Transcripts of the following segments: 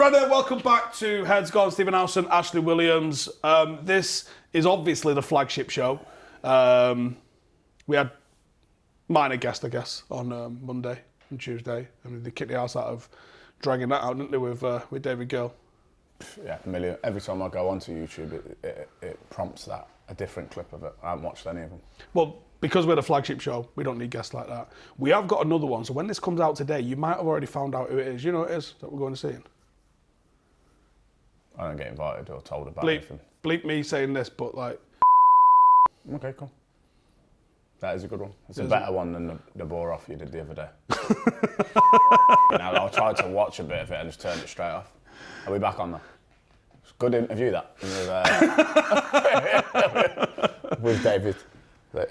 Brendan, welcome back to Heads Gone. Stephen Howson, Ashley Williams. This is obviously the flagship show. We had minor guest, I guess, on Monday and Tuesday. I mean, they kicked the arse out of dragging that out, didn't they, with David Gill? Yeah, a million. Every time I go onto YouTube, it prompts that, a different clip of it. I haven't watched any of them. Well, because we're the flagship show, we don't need guests like that. We have got another one, so when this comes out today, you might have already found out who it is. You know who it is that we're going to see? I don't get invited or told about anything. Bleep me saying this, but like... Okay, cool. That is a good one. It's a better one than the bore off you did the other day. I tried to watch a bit of it and just turned it straight off. Are we back on that? It's a good interview, that. With David.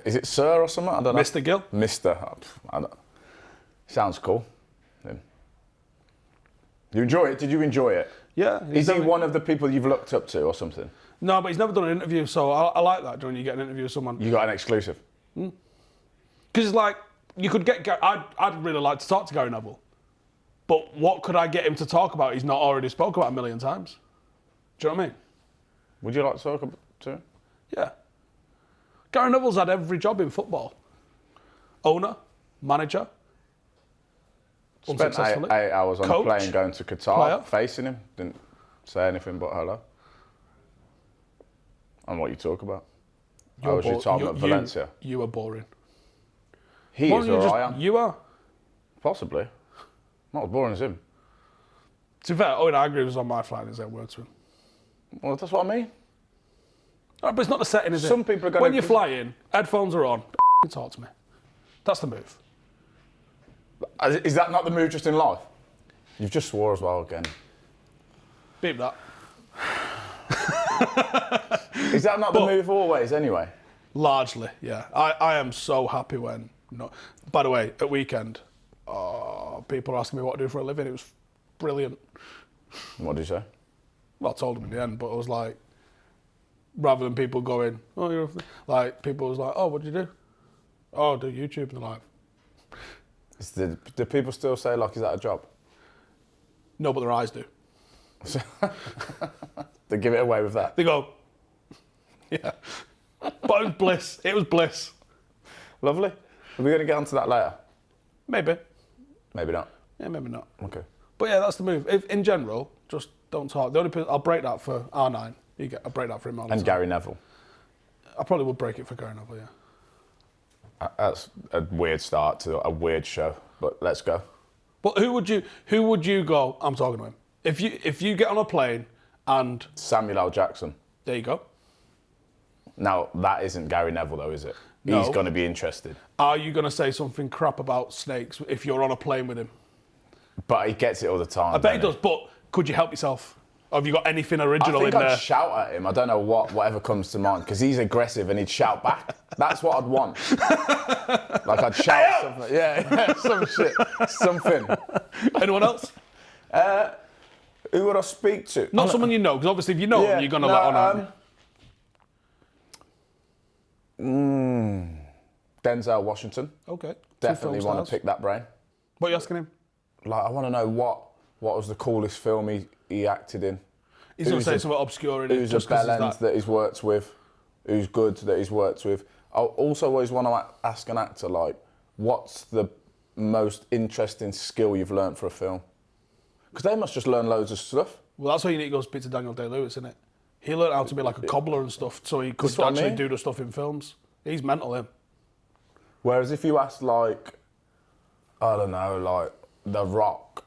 Is it Sir or something? I don't know. Mr. Gill? Mr. Sounds cool. You enjoy it? Did you enjoy it? Yeah. Is he one of the people you've looked up to or something? No, but he's never done an interview, so I like that, when you get an interview with someone. You got an exclusive? Because it's like, you could get... I'd really like to talk to Gary Neville. But what could I get him to talk about he's not already spoke about a million times? Do you know what I mean? Would you like to talk to him? Yeah. Gary Neville's had every job in football. Owner, manager. Spent 8 hours on a plane going to Qatar, facing him. Didn't say anything but hello. And what you talk about. I was talking about Valencia. You are boring. He is, or I am. You are. Possibly. Not as boring as him. To be fair, Owen Agri was on my flight and he said word to him. Well, that's what I mean. Right, but it's not the setting, is it? Some people are going when you're flying, headphones are on, talk to me. That's the move. Is that not the move just in life? You've just swore as well again. Beep that. Is that not the move always anyway? Largely, yeah. I am so happy when... No. By the way, at weekend, people are asking me what I do for a living. It was brilliant. What did you say? Well, I told them in the end, but it was like, rather than people going, oh, you're... Like, people was like, oh, what do you do? Oh, I do YouTube. And they're like... Do people still say, like, is that a job? No, but their eyes do. They give it away with that? They go, yeah. But it was bliss. It was bliss. Lovely. Are we going to get onto that later? Maybe. Maybe not. Yeah, maybe not. Okay. But yeah, that's the move. If, in general, just don't talk. The only person, I'll break that for R9. I'll break that for him all the time. And Gary Neville. I probably would break it for Gary Neville, yeah. That's a weird start to a weird show, but let's go. But who would you go, I'm talking to him. If you get on a plane and... Samuel L. Jackson. There you go. Now, that isn't Gary Neville though, is it? No. He's going to be interested. Are you going to say something crap about snakes if you're on a plane with him? But he gets it all the time. I bet he does, but could you help yourself? Or have you got anything original in there? I think I'd shout at him. I don't know whatever comes to mind, because he's aggressive and he'd shout back. That's what I'd want. Like I'd shout something. Yeah, some shit. Something. Anyone else? Who would I speak to? Not someone you know, because obviously if you know them, you're going to let on, aren't you? Denzel Washington. Okay. Definitely want to pick that brain. What are you asking him? Like, I want to know what was the coolest film he acted in. He's going to say something obscure in it. Who's a bellend that he's worked with? Who's good that he's worked with? I also always want to ask an actor, like, what's the most interesting skill you've learnt for a film? Because they must just learn loads of stuff. Well, that's why you need to go speak to Daniel Day-Lewis, isn't it? He learnt how to be like a cobbler and stuff, so he could actually do the stuff in films. He's mental, him. Whereas if you ask, like, I don't know, like, The Rock,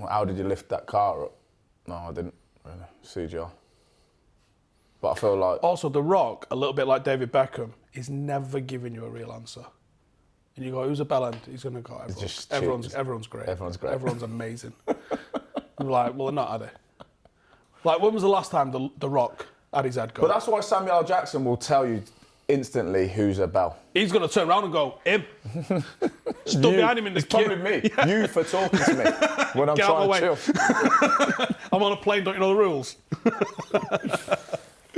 how did you lift that car up? No, I didn't really. CGI. But I feel like... Also, The Rock, a little bit like David Beckham, is never giving you a real answer. And you go, who's a bellend? He's going to go, everyone's great. Everyone's great. Everyone's amazing. You're like, well, they're not, are they? Like, when was the last time The Rock had his head go? But that's why Samuel L. Jackson will tell you instantly who's a bell. He's going to turn around and go, him. Stood behind him in the queue. It's probably me. Yeah. You for talking to me when I'm trying to chill. I'm on a plane, don't you know the rules?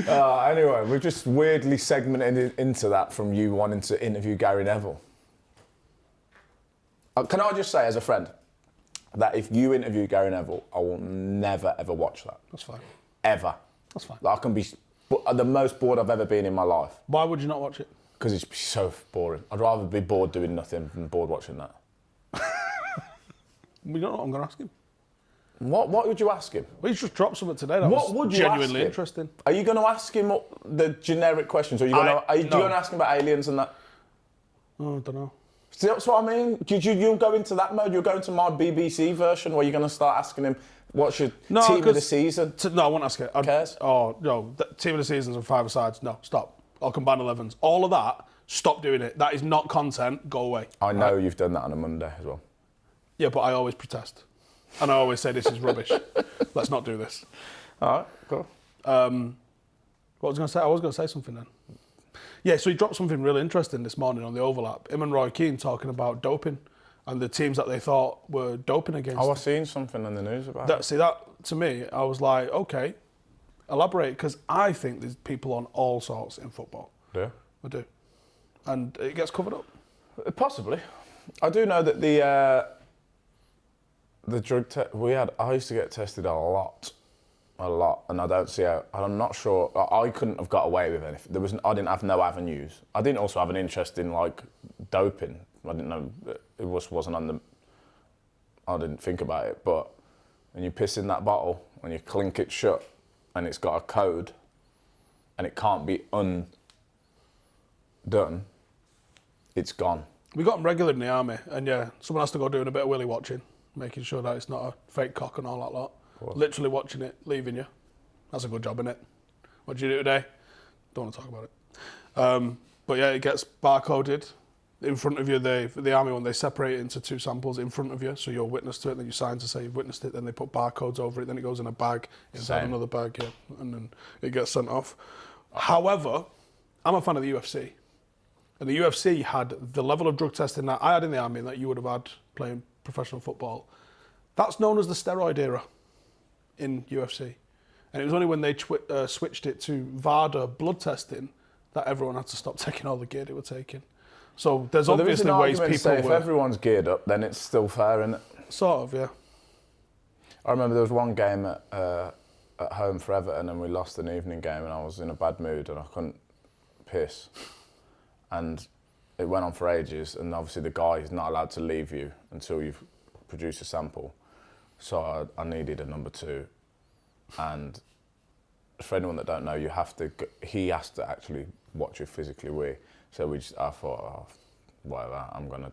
Anyway, we've just weirdly segmented into that from you wanting to interview Gary Neville. Can I just say, as a friend, that if you interview Gary Neville, I will never, ever watch that. That's fine. Ever. That's fine. I can be the most bored I've ever been in my life. Why would you not watch it? Because it's so boring. I'd rather be bored doing nothing than bored watching that. You don't know what I'm going to ask him. What would you ask him? Well, he's just dropped something today that What was would you genuinely ask him? interesting. Are you going to ask him the generic questions, or are you going to ask him about aliens and that? Oh, I don't know. See, that's what I mean. You'll go into that mode. You'll go into my BBC version where you're going to start asking him, what's your team of the season? No, I won't ask it. Who cares? Oh, no. Team of the seasons and 5-a-sides. No, stop. Or combined 11s. All of that, stop doing it. That is not content. Go away. I know you've done that on a Monday as well. Yeah, but I always protest. And I always say this is rubbish. Let's not do this. All right, cool. What was I going to say? I was going to say something then. Yeah, so he dropped something really interesting this morning on the overlap. Him and Roy Keane talking about doping and the teams that they thought were doping against. I've seen something in the news about it. See, that to me, I was like, okay, elaborate, because I think there's people on all sorts in football. Yeah? I do. And it gets covered up. Possibly. I do know that the drug test I used to get tested a lot, and I don't see how. I'm not sure. I couldn't have got away with anything. I didn't have no avenues. I didn't also have an interest in like doping. I didn't know it wasn't on the. I didn't think about it, but when you piss in that bottle and you clink it shut, and it's got a code, and it can't be undone, it's gone. We got them regular in the army, and yeah, someone has to go doing a bit of willy watching, making sure that it's not a fake cock and all that lot. Literally watching it, leaving you. That's a good job, innit? What did you do today? Don't want to talk about it. But yeah, it gets barcoded in front of you. The army, when they separate it into two samples in front of you, so you're witness to it, then you sign to say you've witnessed it, then they put barcodes over it, then it goes in a bag, inside another bag, yeah, and then it gets sent off. However, I'm a fan of the UFC. And the UFC had the level of drug testing that I had in the army and that you would have had playing professional football. That's known as the steroid era in UFC. And it was only when they switched it to VADA blood testing that everyone had to stop taking all the gear they were taking. So there's obviously ways people say if everyone's geared up, then it's still fair, isn't it? Sort of, yeah. I remember there was one game at home for Everton and we lost an evening game and I was in a bad mood and I couldn't piss. And it went on for ages, and obviously the guy is not allowed to leave you until you've produced a sample. So I needed a number 2. And for anyone that don't know, he has to actually watch you physically wee. So I thought, whatever,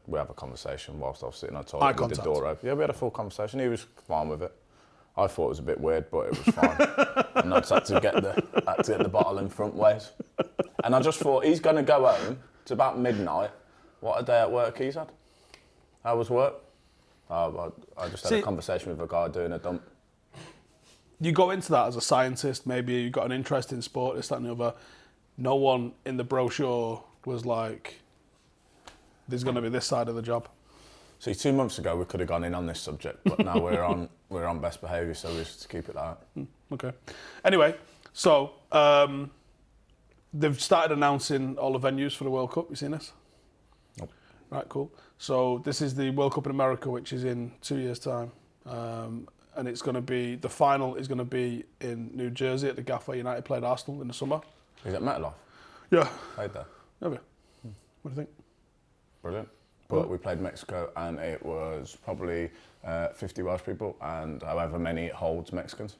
we have a conversation whilst I was sitting on the toilet with the door open. Yeah, we had a full conversation. He was fine with it. I thought it was a bit weird, but it was fine. And I just had to get the bottle in front ways. And I just thought, he's going to go home. It's about midnight. What a day at work he's had. How was work? I just had a conversation with a guy doing a dump. You go into that as a scientist, maybe you got an interest in sport, this, that and the other. No one in the brochure was like, there's going to be this side of the job. See, 2 months ago we could have gone in on this subject, but now we're on best behaviour, so we just keep it out. Okay. Anyway, so they've started announcing all the venues for the World Cup. You seen this? Nope. Right, cool. So this is the World Cup in America, which is in 2 years' time. And it's going to be, the final is going to be in New Jersey at the Gaff where United played Arsenal in the summer. Is it MetLife? Yeah. Played there. Have you? What do you think? Brilliant. But we played Mexico and it was probably 50 Welsh people and however many it holds Mexicans.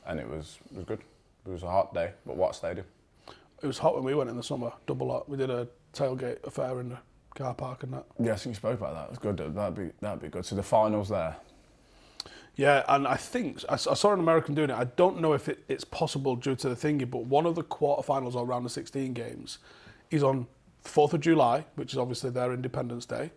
And it was good. It was a hot day, but what stadium? It was hot when we went in the summer, double hot. We did a tailgate affair in the car park and that. Yeah, I think you spoke about that. It was good. That'd be good. So the final's there. Yeah, and I think, I saw an American doing it. I don't know if it's possible due to the thingy, but one of the quarterfinals or round of 16 games is on 4th of July, which is obviously their Independence Day.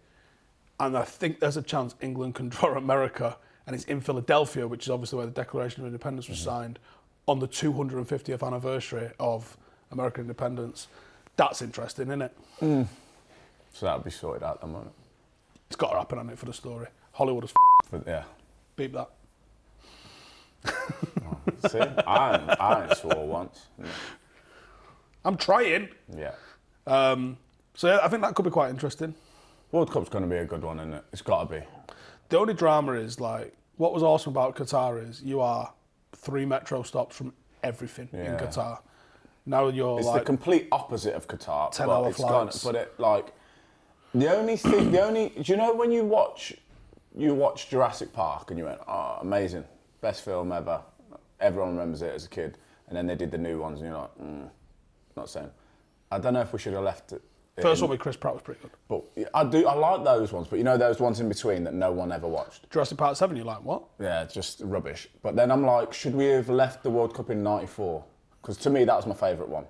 And I think there's a chance England can draw America, and it's in Philadelphia, which is obviously where the Declaration of Independence was signed, on the 250th anniversary of American independence. That's interesting, isn't it? Mm. So that'll be sorted out then, won't it? It's got to happen on it for the story. Hollywood is Yeah. Beep that. Oh, see, I ain't swore once. No. I'm trying. Yeah. So yeah, I think that could be quite interesting. World Cup's going to be a good one, isn't it? It's got to be. the only drama is like what was awesome about Qatar is you are 3 metro stops from everything in Qatar. Now you're it's like the complete opposite of Qatar. 10-hour flights. But it like the only do you know when you watch Jurassic Park and you went, oh, amazing, best film ever. Everyone remembers it as a kid, and then they did the new ones, and you're like, not the same. I don't know if we should have left it. First one with Chris Pratt was pretty good. But I like those ones, but you know those ones in between that no one ever watched. Jurassic Park 7, you're like, what? Yeah, just rubbish. But then I'm like, should we have left the World Cup in '94? Because to me that was my favourite one.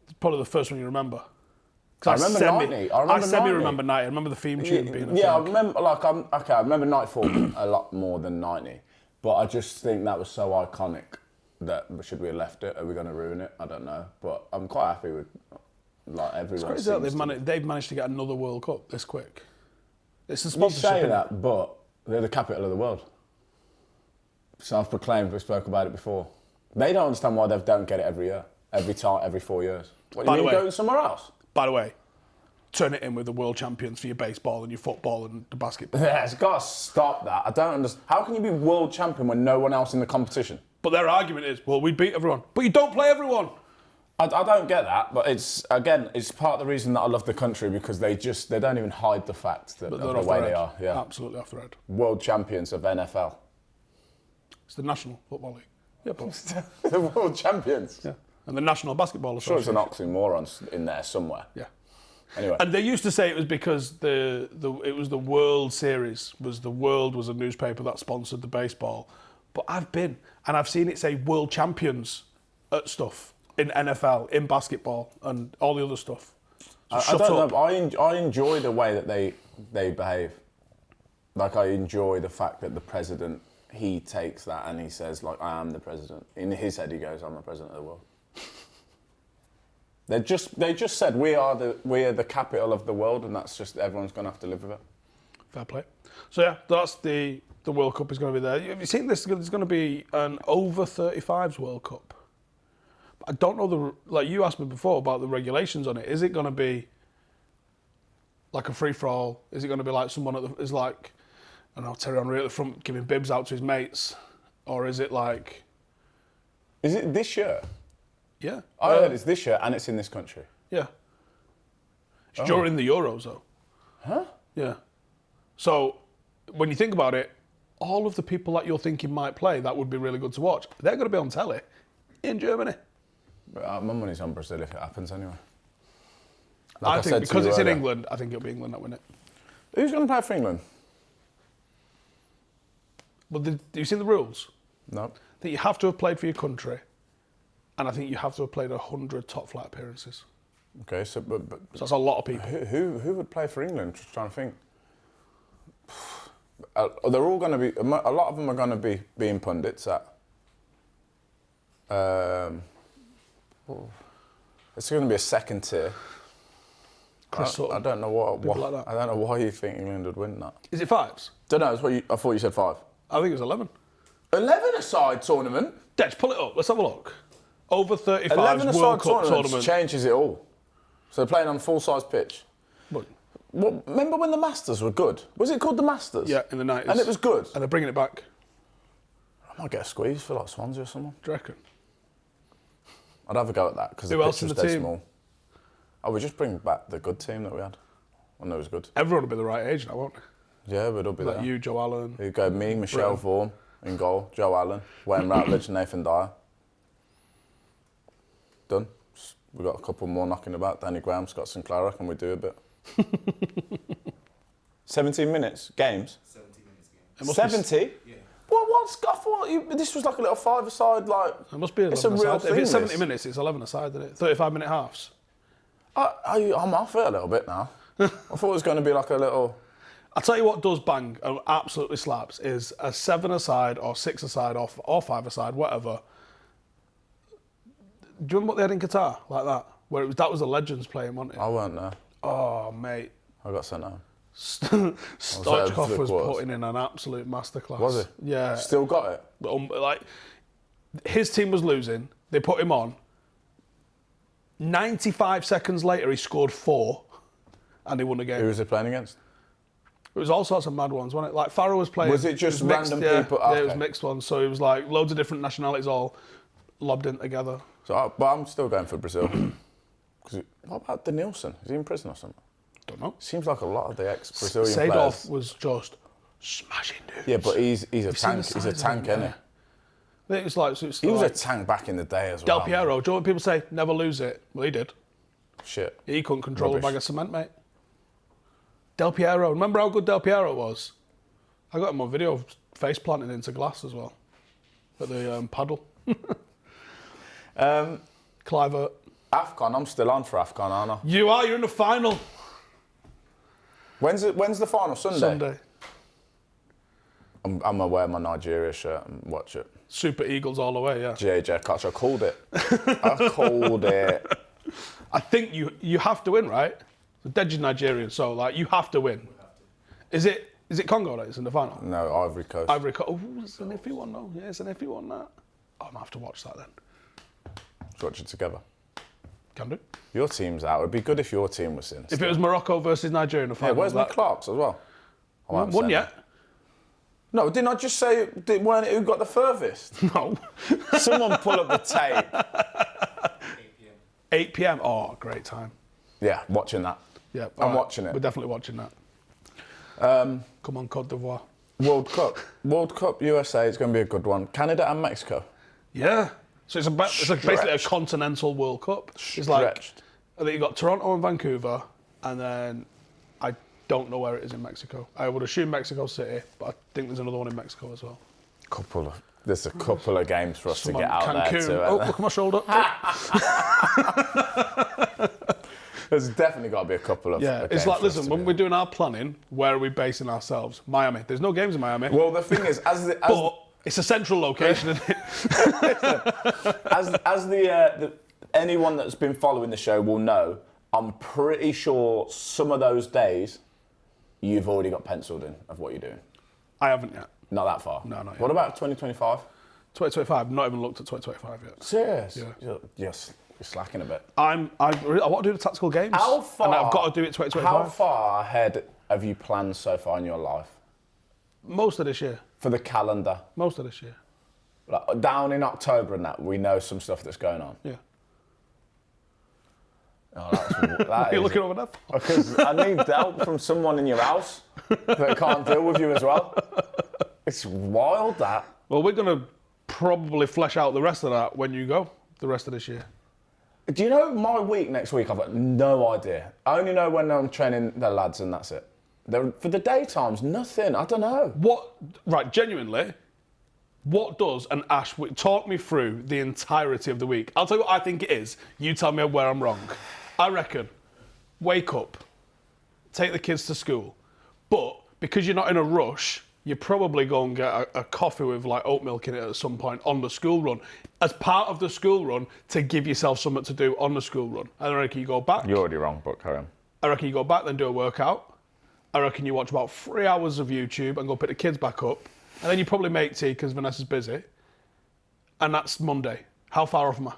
It's probably the first one you remember. I remember 90. I semi-remember 90. I remember the theme tune being a yeah, thing. I remember. Like, I remember '94 a lot more than '90. But I just think that was so iconic that should we have left it? Are we going to ruin it? I don't know. But I'm quite happy with like everyone. It's crazy that they've managed to get another World Cup this quick. It's a You sponsorship. say that, but they're the capital of the world. Self-proclaimed. We spoke about it before. They don't understand why they don't get it every year, every 4 years. What do you mean going somewhere else? By the way, turn it in with the world champions for your baseball and your football and the basketball. Yeah, it's got to stop that. I don't understand. How can you be world champion when no one else in the competition? But their argument is, well, we beat everyone. But you don't play everyone. I don't get that, but it's part of the reason that I love the country because they don't even hide the fact that of the way they are. Yeah, absolutely off the red. World champions of NFL. It's the National Football League. Yeah, but the world champions. Yeah, and the National Basketball Association. Sure, it's an oxymoron in there somewhere. Yeah. Anyway. And they used to say it was because it was the World Series, the World was a newspaper that sponsored the baseball. But I've been, and I've seen it say World Champions at stuff in NFL, in basketball, and all the other stuff. So I don't know. I enjoy the way that they behave. Like, I enjoy the fact that the president, he takes that and he says, like, I am the president. In his head, he goes, I'm the president of the world. They just said we are the capital of the world, and that's just everyone's going to have to live with it. Fair play. So yeah, that's the World Cup is going to be there. Have you seen this? There's going to be an over 35s World Cup. I don't know like you asked me before about the regulations on it. Is it going to be like a free for all? Is it going to be like someone is like, I don't know, Terry Henry at the front giving bibs out to his mates, or is it like? Is it this year? Yeah. I heard it's this year and it's in this country. Yeah. It's during the Euros, though. Huh? Yeah. So, when you think about it, all of the people that you're thinking might play, that would be really good to watch. They're going to be on telly in Germany. My money's on Brazil if it happens anyway. I think because it's in England, I think it'll be England that win it. Who's going to play for England? But do you see the rules? No. I think you have to have played for your country. And I think you have to have played 100 top flight appearances. Okay, so but so that's a lot of people. Who would play for England? Just trying to think. They're all going to be. A lot of them are going to be being pundits at. It's going to be a second tier. I don't know what like I don't know why you think England would win that. Is it 5s? Don't know. I thought you said 5. I think it was 11. 11-a-side tournament. Dej, pull it up. Let's have a look. Over 35 11-a-side World Cup tournament changes it all. So they're playing on full-size pitch. But, remember when the Masters were good? Was it called the Masters? Yeah, in the 90s. And it was good? And they're bringing it back. I might get a squeeze for like Swansea or someone. Do you reckon? I'd have a go at that because the pitch was dead small. Oh, we just bring back the good team that we had. When it was good. Everyone will be the right age now, won't they? Yeah, but it'll be like there. You, Joe Allen. You go me, Michelle Vaughan in goal, Joe Allen, Wayne Routledge, Nathan Dyer. Done. We've got a couple more knocking about. Danny Graham, Scott Sinclair, can we do a bit? 17 minutes games? 70 minutes games. 70? Yeah. What's I thought this was like a little 5-a-side, like... It must be 11 a side. If it's 70 minutes, it's 11 a side, isn't it? 35-minute halves. I'm off it a little bit now. I thought it was going to be like a little... I'll tell you what does bang and absolutely slaps is a 7-a-side or 6-a-side or 5-a-side, whatever. Do you remember what they had in Qatar, like that? Where that was the legends playing, wasn't it? I weren't there. Oh, mate. I got sent home. Stoichkov was putting in an absolute masterclass. Was he? Yeah. Still got it? Like, his team was losing. They put him on. 95 seconds later, he scored 4 and they won the game. Who was he playing against? It was all sorts of mad ones, wasn't it? Like Farrow was playing. Was it just mixed, random yeah, people? Yeah, Okay. it was mixed ones. So it was like loads of different nationalities all lobbed in together. So, but I'm still going for Brazil. What about Denilson? Is he in prison or something? Don't know. Seems like a lot of the ex-Brazilian Seedorf players. was just smashing dudes. Yeah, but he's a You've seen tank. the He's a size of tank, him, isn't yeah. I think it's like, he? He was a tank back in the day as well. Del Piero. Do you know what people say? Never lose it. Well, he did. Shit. He couldn't control Rubbish. a bag of cement, mate. Del Piero. Remember how good Del Piero was? I got him on video face planting into glass as well. At the paddle. Clivert. AFCON, I'm still on for AFCON, aren't I? You are. You're in the final. When's the final? Sunday? Sunday. I'm gonna wear my Nigeria shirt and watch it. Super Eagles all the way, yeah. JJ Koch, I called it. I called it. I think you have to win, right? The Dead is Nigerian, so like you have to win. Is it Congo that is in the final? No, Ivory Coast. Ivory Coast. Oh, it's an iffy one though. Yeah, it's an iffy one that. Oh, I'm gonna have to watch that then. Let's watch it together. Can do. Your team's out. It'd be good if your team was in. If it was Morocco versus Nigeria in the Yeah, final. where's my Clarks as well? I won't Won say yet? No, didn't I just say weren't it who got the furthest? No. Someone pull up the tape. 8 p.m. 8 p.m. Oh, great time. Yeah, watching that. Yeah, I'm alright, watching it. We're definitely watching that. Come on, Côte d'Ivoire. World Cup USA is going to be a good one. Canada and Mexico. Yeah. So it's like basically a Stretched. continental World Cup. It's like Stretched. I think you got Toronto and Vancouver, and then I don't know where it is in Mexico. I would assume Mexico City, but I think there's another one in Mexico as well. There's a couple of games for us to get out Cancun. there to. Oh, look at my shoulder. There's definitely got to be a couple of. Yeah, of it's games like, for us listen, to when do. we're doing our planning, where are we basing ourselves? Miami. There's no games in Miami. Well, the thing is, but it's a central location, isn't it? as anyone that's been following the show will know, I'm pretty sure some of those days you've already got penciled in of what you're doing. I haven't yet. Not that far. No, not yet. What about 2025? 2025, not even looked at 2025 yet. Serious? Yeah. You're slacking a bit. I want to do the tactical games. How far? And I've got to do it 2025. How far ahead have you planned so far in your life Most of this year. for the calendar? Most of this year. Like, down in October and that, we know some stuff that's going on. Yeah. Oh, that You're is- looking over there. Because I need help from someone in your house that can't deal with you as well. It's wild, that. Well, we're going to probably flesh out the rest of that when you go, the rest of this year. Do you know my week next week? I've got no idea. I only know when I'm training the lads and that's it. For the daytimes, nothing. I don't know. Right, genuinely, what does an Ash talk me through the entirety of the week? I'll tell you what I think it is. You tell me where I'm wrong. I reckon, wake up, take the kids to school, but because you're not in a rush, you probably go and get a coffee with like oat milk in it at some point on the school run, as part of the school run to give yourself something to do on the school run. And I reckon you go back. You're already wrong, but carry on. I reckon you go back, then do a workout. I reckon you watch about 3 hours of YouTube and go pick the kids back up. And then you probably make tea because Vanessa's busy. And that's Monday. How far off am I?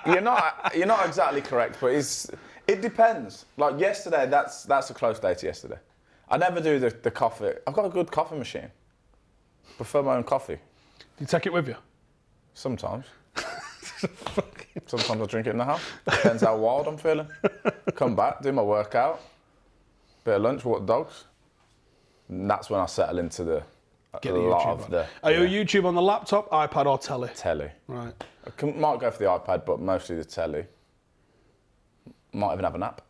You're not exactly correct, but it depends. Like yesterday, that's a close day to yesterday. I never do the coffee. I've got a good coffee machine. Prefer my own coffee. Do you take it with you? Sometimes. Sometimes I drink it in the house. Depends how wild I'm feeling. Come back, do my workout, bit of lunch, walk the dogs. And that's when I settle into the Get the lot YouTube of on. the Are you YouTube on the laptop, iPad or telly? telly. Right. Might go for the iPad, but mostly the telly. Might even have a nap.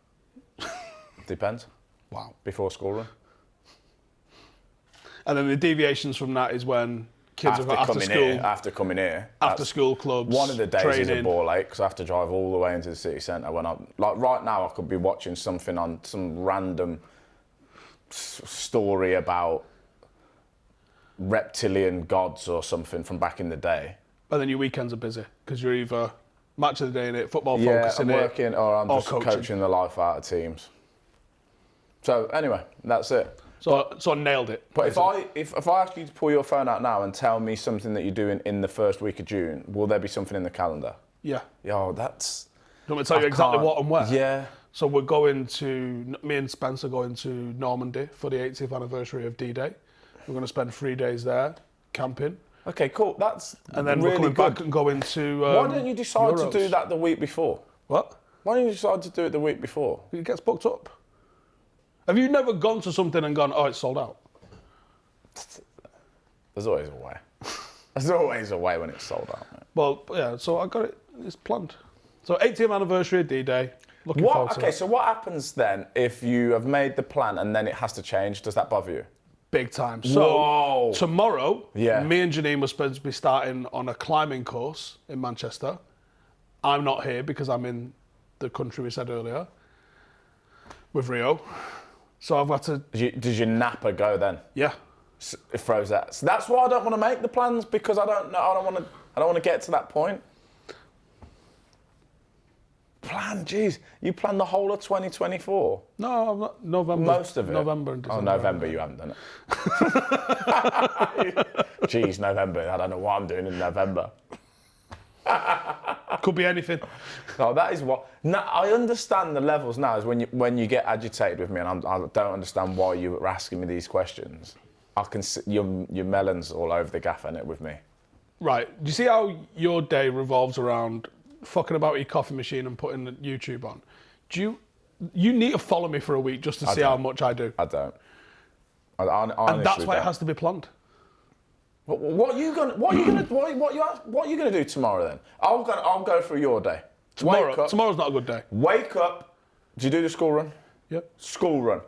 Depends. Wow. Before school run. And then the deviations from that is when kids have got after coming here. after That's school clubs, One of the days is a training. ball ache because I have to drive all the way into the city centre. When right now, I could be watching something on some random story about reptilian gods or something from back in the day. And then your weekends are busy because you're either match of the day in it, football Yeah, focus I'm in it, working or I'm just coaching. coaching the life out of teams. So anyway, that's it. So I nailed it. But basically. if I ask you to pull your phone out now and tell me something that you're doing in the first week of June, will there be something in the calendar? Yeah. Yo, that's... Do you want me to tell you exactly what and where? Yeah. So me and Spence are going to Normandy for the 80th anniversary of D-Day. We're going to spend 3 days there camping. Okay, cool. That's And then really we're coming good. back and going to Why don't you decide Euros. to do that the week before? What? Why don't you decide to do it the week before? It gets booked up. Have you never gone to something and gone, oh, it's sold out? There's always a way. There's always a way when it's sold out, mate. Well, yeah, so I got it. It's planned. So 80th anniversary of D-Day. Looking forward to Okay, it. so what happens then if you have made the plan and then it has to change? Does that bother you? Big time. So Whoa. tomorrow, Yeah. me and Janine were supposed to be starting on a climbing course in Manchester. I'm not here because I'm in the country we said earlier with Rio. So I've got to, Does your napper go then? yeah. It throws that. So that's why I don't want to make the plans, because I don't want to get to that point. Jeez, you planned the whole of 2024. No, I'm not. November. Most of it. November and December. Oh, November, you haven't done it. Jeez, November. I don't know what I'm doing in November. Could be anything. No, that is what. Now, I understand the levels now. Is when you get agitated with me, and I don't understand why you were asking me these questions. I can see your melons all over the gaff in it with me. Right. Do you see how your day revolves around fucking about your coffee machine and putting the YouTube on? You need to follow me for a week just to see how much I do. I don't. I And that's why don't. it has to be planned. What are you gonna do tomorrow then? I'll go through your day. Tomorrow's not a good day. Wake up. Do you do the school run? Yep. School run.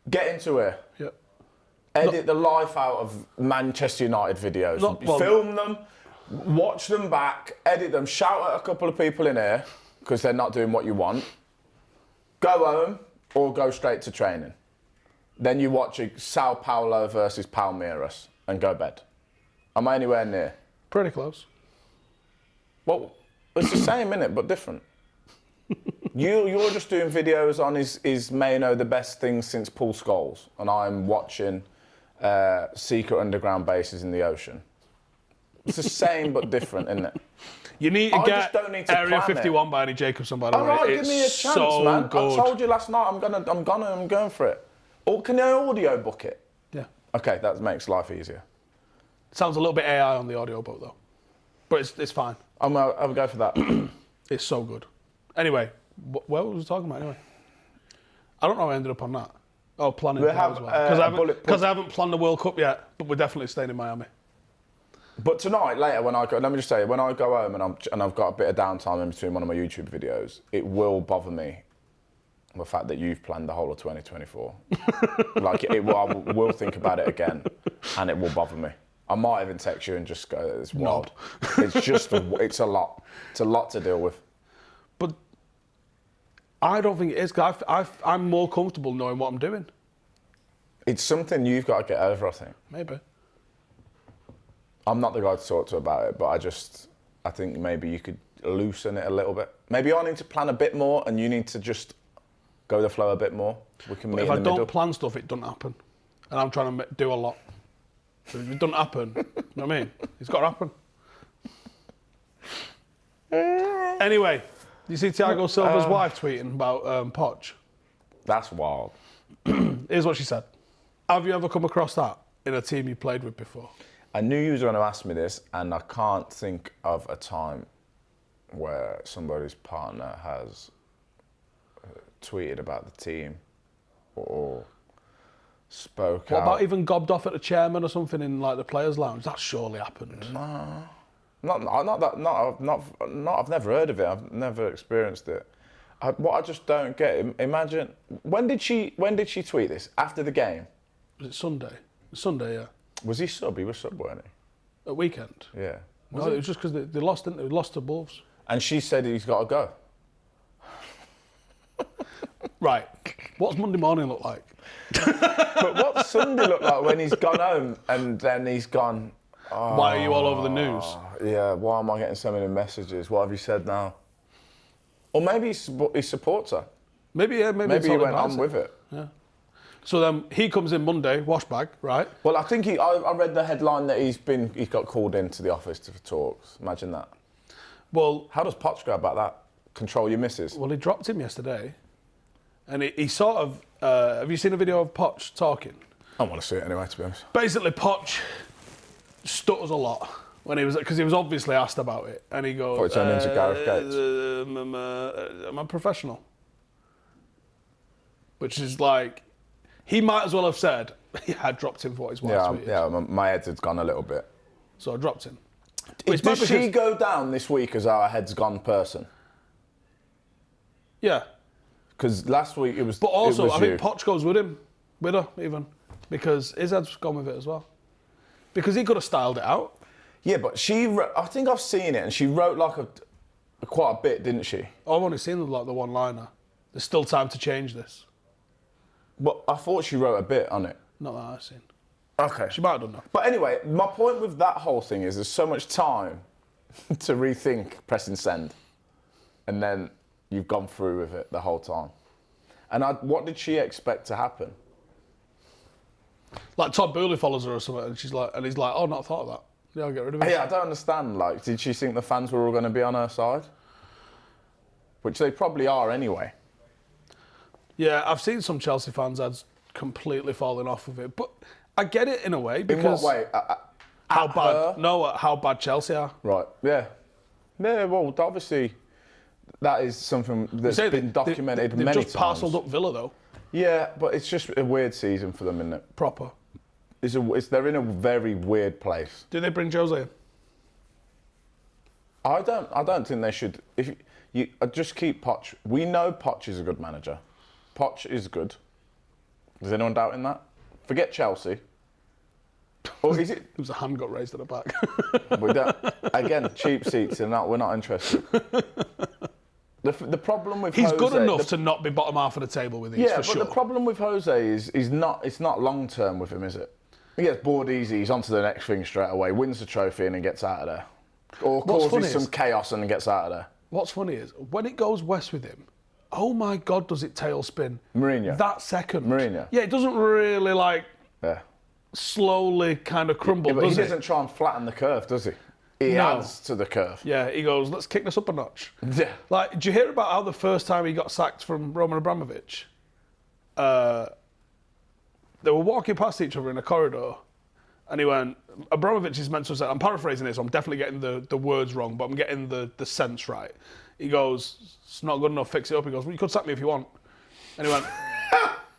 Get into here. Yep. Edit the life out of Manchester United videos. Film them, watch them back, edit them, shout at a couple of people in here because they're not doing what you want. Go home or go straight to training. Then you watch a Sao Paulo versus Palmeiras and go bed. Am I anywhere near? Pretty close. Well, it's the same, innit, but different. You're just doing videos on is Maino the best thing since Paul Scholes, and I'm watching secret underground bases in the ocean. It's the same but different, isn't it? You need to I get just don't need to Area plan 51 by Annie Jacobson, by the All way. right, give It's me a chance, so man. good. I told you last night I'm going for it. Or can I audio book it? Yeah. Okay, that makes life easier. Sounds a little bit AI on the audio book though, but it's fine. I'll go for that. It's so good. Anyway, where was we talking about anyway? I don't know how I ended up on that. Oh, planning We as have, well. bullet Because I haven't planned the World Cup yet, but we're definitely staying in Miami. But tonight, later, when I go, let me just say, when I go home and I've got a bit of downtime in between one of my YouTube videos, it will bother me the fact that you've planned the whole of 2024. Like I will think about it again, and it will bother me. I might even text you and just go, "It's wild." It's a lot. It's a lot to deal with. But I don't think it is. 'Cause I'm more comfortable knowing what I'm doing. It's something you've got to get over, I think. Maybe. I'm not the guy to talk to about it, but I think maybe you could loosen it a little bit. Maybe I need to plan a bit more, and you need to just go with the flow a bit more. We can meet If in I the don't middle. plan stuff, it doesn't happen. And I'm trying to do a lot. So if it doesn't happen, you know what I mean? It's got to happen. Anyway, you see Thiago Silva's wife tweeting about Poch? That's wild. Here's what she said. Have you ever come across that in a team you played with before? I knew you were going to ask me this, and I can't think of a time where somebody's partner has tweeted about the team or spoke What out. about even gobbed off at the chairman or something in like the players' lounge? That surely happened. I've never heard of it. I've never experienced it. What I just don't get. Imagine when did she tweet this? After the game? Was it Sunday? Sunday, yeah. Was he sub? He was sub, weren't At weekend. he? Yeah. No, it was just because they lost, didn't they? They lost to Wolves. And she said he's got to go. Right. What's Monday morning look like? But what's Sunday look like when he's gone home and then he's gone? Why are you all over the news? Yeah. Why am I getting so many messages? What have you said now? Or maybe he supports her. Maybe Maybe he went on with it. Yeah. So then he comes in Monday, wash bag, right? Well, I think I read the headline that he got called into the office for talks. Imagine that. Well, How does Poch go about that? Control your missus. he dropped him yesterday and he sort of. Have you seen a video of Poch talking? I want to see it anyway, to be honest. Basically, Poch stutters a lot when he was because he was obviously asked about it, and he goes, Thought it turned into Gareth Gates. I'm a professional," which is like he might as well have said, "Yeah, I dropped him for what his wife tweeted." Yeah, my head had gone a little bit. So I dropped him. Does she go down this week as our head's gone person? Yeah. Because last week it was. But also, it was I think Poch goes with her even, because his head's gone with it as well. Because he could have styled it out. Yeah, but I think I've seen it, and she wrote like quite a bit, didn't she? I've only seen like the one-liner. There's still time to change this. But I thought she wrote a bit on it. Not that I've seen. Okay. She might have done that. But anyway, my point with that whole thing is there's so much time to rethink pressing send, and then you've gone through with it the whole time. And what did she expect to happen? Like Todd Boehly follows her or something, and he's like, "Oh, not thought of that. Yeah, I'll get rid of it." Yeah, I don't understand. Like, did she think the fans were all going to be on her side? Which they probably are anyway. Yeah, I've seen some Chelsea fans ads completely falling off of it, but I get it in a way because In what way? how bad? her? No, how bad Chelsea are. Right. Yeah. Yeah. Well, obviously, that is something that's been documented they've many just times. parcelled up Villa though. Yeah, but it's just a weird season for them, isn't it? Proper. They're in a very weird place. Do they bring Jose in? I don't think they should. If you just keep Poch. We know Poch is a good manager. Poch is good. Is anyone doubting that? Forget Chelsea. Or is it? There was a hand got raised at the back. We don't. Again, cheap seats. We're not interested. The problem with He's Jose, good enough to not be bottom half of the table with these, yeah, for but sure. the problem with Jose is it's not long term with him, is it? He gets bored easy. He's on to the next thing straight away. Wins the trophy and then gets out of there, or causes some chaos and then gets out of there. What's funny is when it goes west with him. Oh my God, does it tailspin? Mourinho. That second. Mourinho. Yeah, it doesn't really Yeah. slowly kind of crumble, Yeah, but does he it? doesn't try and flatten the curve, does he? He No. adds to the curve. Yeah, he goes, let's kick this up a notch. Yeah. Like, did you hear about how the first time he got sacked from Roman Abramovich, they were walking past each other in a corridor, and he went, Abramovich is meant to have said, I'm paraphrasing this, so I'm definitely getting the words wrong, but I'm getting the sense right. He goes, it's not good enough, fix it up. He goes, well, you could sack me if you want. And he went,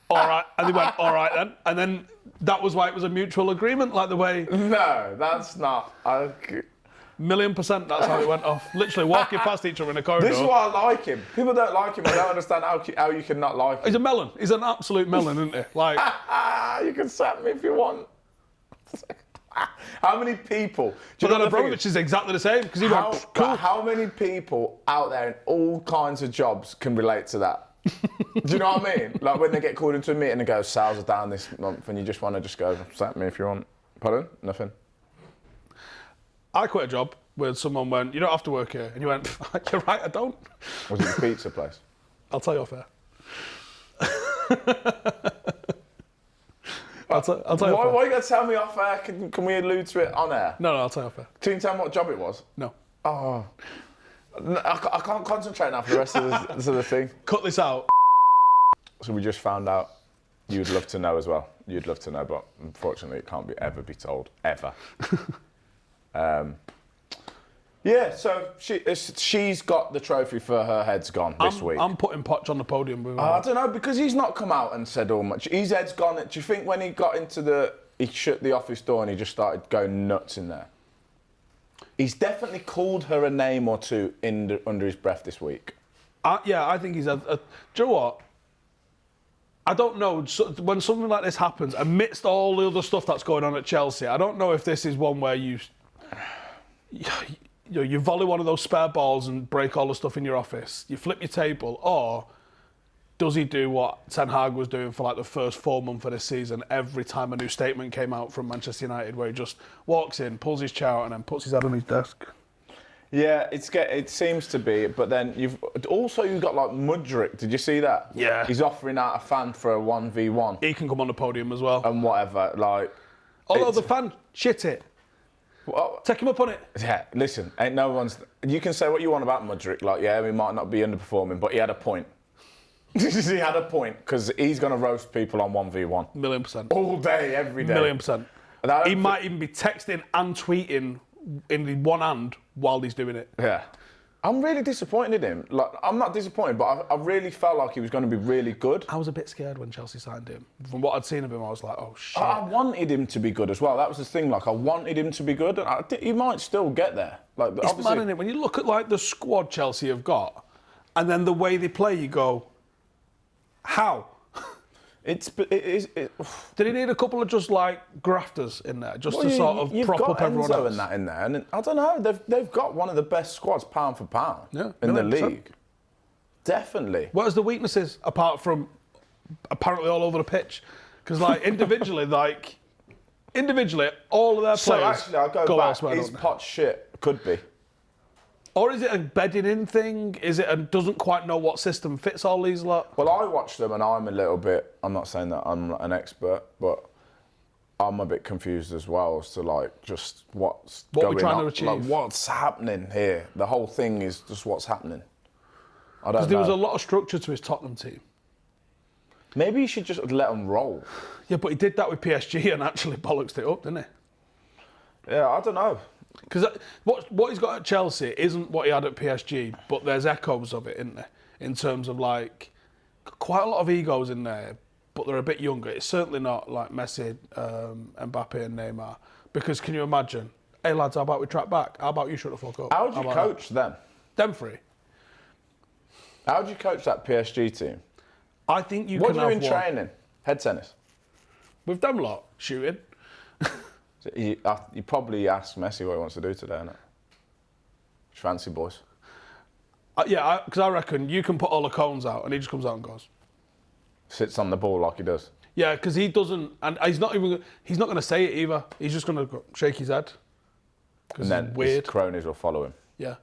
all right. And he went, all right then. And then that was why it was a mutual agreement, like the way... No, that's not. $1,000,000%, that's how it went off. Literally walking past each other in a corridor. This is why I like him. People don't like him. I don't understand how you can not like him. He's a melon. He's an absolute melon, isn't he? Like, You can sack me if you want. How many people? but then Abramovich is exactly the same because he went, cool. How many people out there in all kinds of jobs can relate to that? Do you know what I mean? Like when they get called into a meeting and go, sales are down this month, and you just want to just go, sack me if you want. Pardon? Nothing. I quit a job where someone went, you don't have to work here. And you went, you're right, I don't. Was it the pizza place? I'll tell you off air. I'll tell you off air. Why are you going to tell me off air? Can we allude to it on air? No, I'll tell you off air. Can you tell me what job it was? No. Oh. No, I can't concentrate now for the rest of the thing. Cut this out. So we just found out you'd love to know as well. You'd love to know, but unfortunately it can't ever be told, ever. Yeah, so she's got the trophy for her head's gone this week. I'm putting Poch on the podium. With I don't know, because he's not come out and said all much. His head's gone. Do you think when he got into he shut the office door and he just started going nuts in there? He's definitely called her a name or two under his breath this week. Yeah, I think he's do you know what? I don't know, when something like this happens, amidst all the other stuff that's going on at Chelsea, I don't know if this is one where you volley one of those spare balls and break all the stuff in your office, you flip your table, or does he do what Ten Hag was doing for like the first 4 months of this season, every time a new statement came out from Manchester United, where he just walks in, pulls his chair out and then puts his head on his desk? Yeah, it seems to be, but then you've got like Mudryk. Did you see that? Yeah. He's offering out a fan for a 1v1 He can come on the podium as well. and whatever. Like, Although the fan shit it. well, Take him up on it. yeah. Listen, ain't no one's. You can say what you want about Mudryk. Like, yeah, he might not be underperforming, but he had a point. He had a point, because he's going to roast people on 1v1. 1,000,000%. All day, every day. 1,000,000%. He might even be texting and tweeting in the one hand while he's doing it. Yeah. I'm really disappointed in him. Like, I'm not disappointed, but I really felt like he was going to be really good. I was a bit scared when Chelsea signed him. From what I'd seen of him, I was like, oh, shit. I wanted him to be good as well. That was the thing. Like, I wanted him to be good. And he might still get there. Like, It's mad, isn't it? When you look at, like, the squad Chelsea have got, and then the way they play, you go, how? it is. Did he need a couple of just like grafters in there, just to sort of you've prop got up everyone Enzo else? and that in there, and I don't know. They've got one of the best squads pound for pound in the 100%. league. Definitely. What is the weaknesses apart from apparently all over the pitch? Because like individually, all of their So players actually, I'll go back. elsewhere. Is don't they? Poch shit? Could be. Or is it a bedding in thing? Is it a doesn't quite know what system fits all these lot? Well, I watch them and I'm a little bit. I'm not saying that I'm an expert, but I'm a bit confused as well as to like just what's What going we're trying on. to achieve. Like what's happening here? The whole thing is just what's happening. I don't know. Because there was a lot of structure to his Tottenham team. Maybe you should just let them roll. Yeah, but he did that with PSG and actually bollocksed it up, didn't he? Yeah, I don't know. Because what he's got at Chelsea isn't what he had at PSG, but there's echoes of it, isn't there? In terms of like quite a lot of egos in there, but they're a bit younger. It's certainly not like Messi, Mbappe, and Neymar. Because can you imagine? Hey lads, how about we track back? How about you shut the fuck up? How do you coach them? Them three. How do you coach that PSG team? I think you What can do you have do in one. training? Head tennis. With them lot, shooting. So you probably ask Messi what he wants to do today, innit? Fancy boys. Yeah, because I reckon you can put all the cones out and he just comes out and goes. Sits on the ball like he does. Yeah, because he doesn't, and he's not going to say it either. He's just going to shake his head. And then weird. his cronies will follow him. Yeah.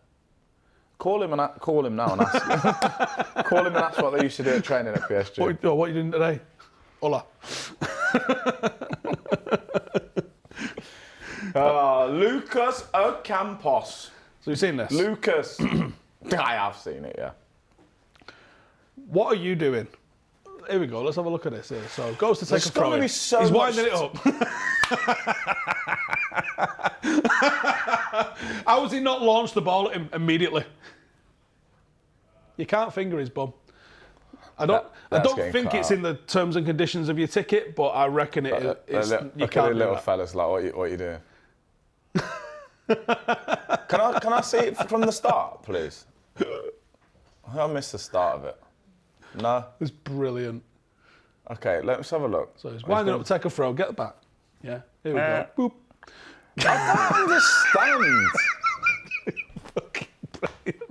Call him now and ask him. Call him and ask what they used to do at training at PSG. What are you doing today? Hola. Lucas Ocampos. So you've seen this? Lucas. I have seen it, yeah. What are you doing? Here we go. Let's have a look at this here. So goes to take There's a throw. gonna be so He's much winding it up. How has he not launched the ball at him immediately? You can't finger his bum. I don't think it's in the terms and conditions of your ticket, but I reckon it's. You can't do little that. fellas like what you doing? Can I see it from the start, please? I missed the start of it. No. It's brilliant. Okay, let's have a look. So he's winding up, take a throw, get the back. Yeah, here we go. Boop. I don't understand. Fucking brilliant.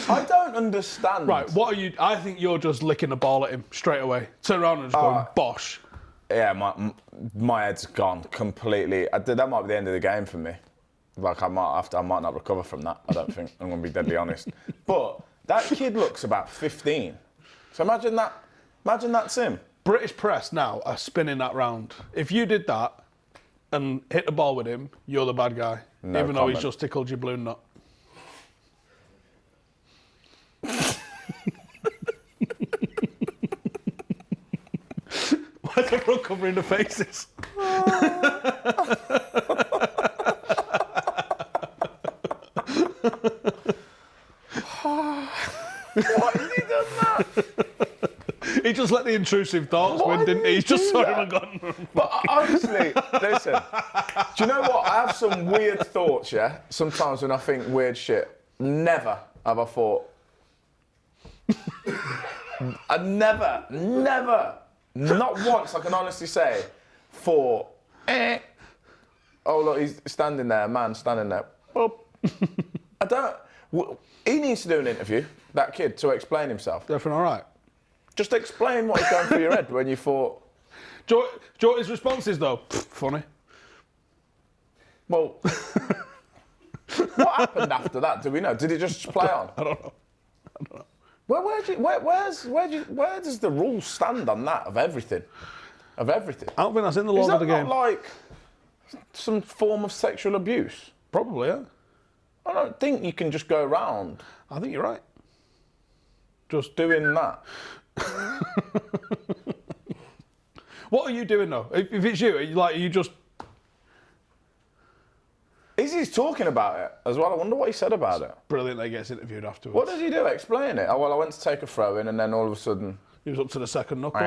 I don't understand. Right, what are you? I think you're just licking the ball at him straight away. Turn around and just going bosh. Yeah, my head's gone completely. That might be the end of the game for me. Like I might not recover from that. I don't think. I'm going to be deadly honest. But that kid looks about 15. So imagine that. Imagine that's him. British press now are spinning that round. If you did that and hit the ball with him, you're the bad guy. No even though he's comment. just tickled your balloon nut. Why is everyone covering the faces? Why has he done that? He just let the intrusive thoughts Why win, didn't did he? he He's just do saw that? him and gone. But honestly, listen. Do you know what? I have some weird thoughts, yeah? Sometimes when I think weird shit. Never have I thought. I never, not once, I can honestly say, thought, oh, look, he's standing there, man standing there. Boop. I don't. He needs to do an interview, that kid, to explain himself. Everything all right? Just explain what's going through your head when you thought. Do you know what his response is, though? Funny. Well, what happened after that? Do we know? Did it just play on? I don't know. Where does the rule stand on that of everything? Of everything. I don't think that's in the Is law that of the game. not like some form of sexual abuse? Probably, yeah. I don't think you can just go around I think you're right. just doing that. What are you doing though? If it's you, are you just... He's talking about it as well. I wonder what he said about it. Brilliant that he gets interviewed afterwards. What does he do? Explain it. Oh, well, I went to take a throw in and then all of a sudden... He was up to the second knuckle.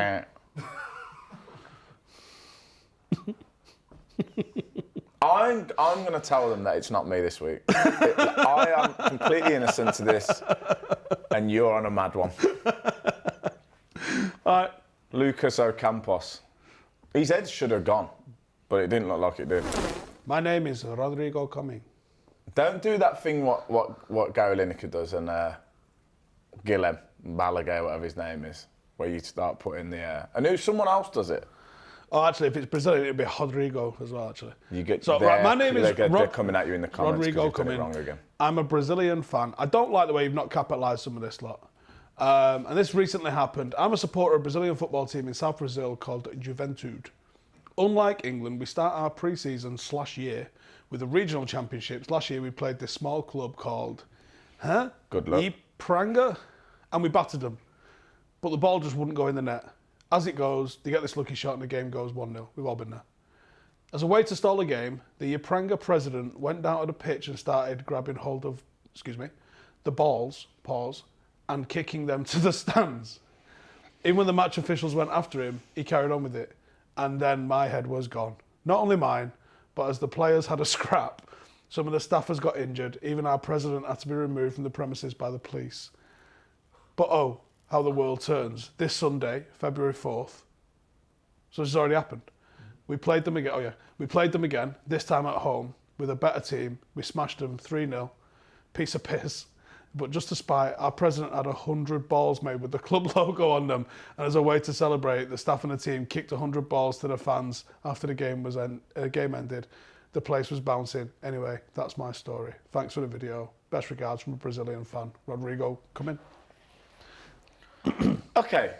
I'm going to tell them that it's not me this week. I am completely innocent to this, and you're on a mad one. All right. Lucas Ocampos. His head should have gone, but it didn't look like it did. My name is Rodrigo Cumming. Don't do that thing what Gary Lineker does and Guillem Balaguer, whatever his name is, where you start putting the... and someone else does it. Oh, actually, if it's Brazilian, it'd be Rodrigo as well, actually. You get so, right, my name is... They're coming at you in the comments because you've done it wrong again. I'm a Brazilian fan. I don't like the way you've not capitalised some of this lot. And this recently happened. I'm a supporter of a Brazilian football team in South Brazil called Juventude. Unlike England, we start our pre-season /year with the regional championships. Last year, we played this small club called... Good luck. Ipiranga, and we battered them. But the ball just wouldn't go in the net. As it goes, they get this lucky shot and the game goes 1-0. We've all been there. As a way to stall the game, the Ipiranga president went down to the pitch and started grabbing hold of, the balls, and kicking them to the stands. Even when the match officials went after him, he carried on with it. And then my head was gone. Not only mine, but as the players had a scrap, some of the staffers got injured. Even our president had to be removed from the premises by the police. But oh, how the world turns. This Sunday, February 4th, so this has already happened. We played them again. We played them again, this time at home, with a better team. We smashed them 3-0. Piece of piss. But just to spite, our president had 100 balls made with the club logo on them. And as a way to celebrate, the staff and the team kicked 100 balls to the fans after the game ended. The place was bouncing. Anyway, that's my story. Thanks for the video. Best regards from a Brazilian fan. Rodrigo, come in. Okay.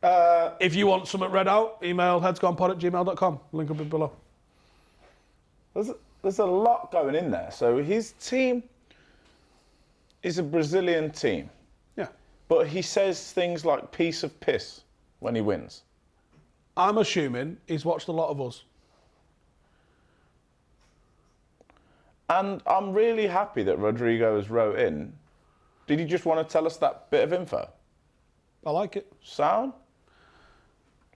If you want something read out, email headsgonepod@gmail.com. Link will be below. There's a lot going in there. So his team is a Brazilian team. Yeah. But he says things like piece of piss when he wins. I'm assuming he's watched a lot of us. And I'm really happy that Rodrigo has wrote in. Did you just want to tell us that bit of info? I like it. Sound?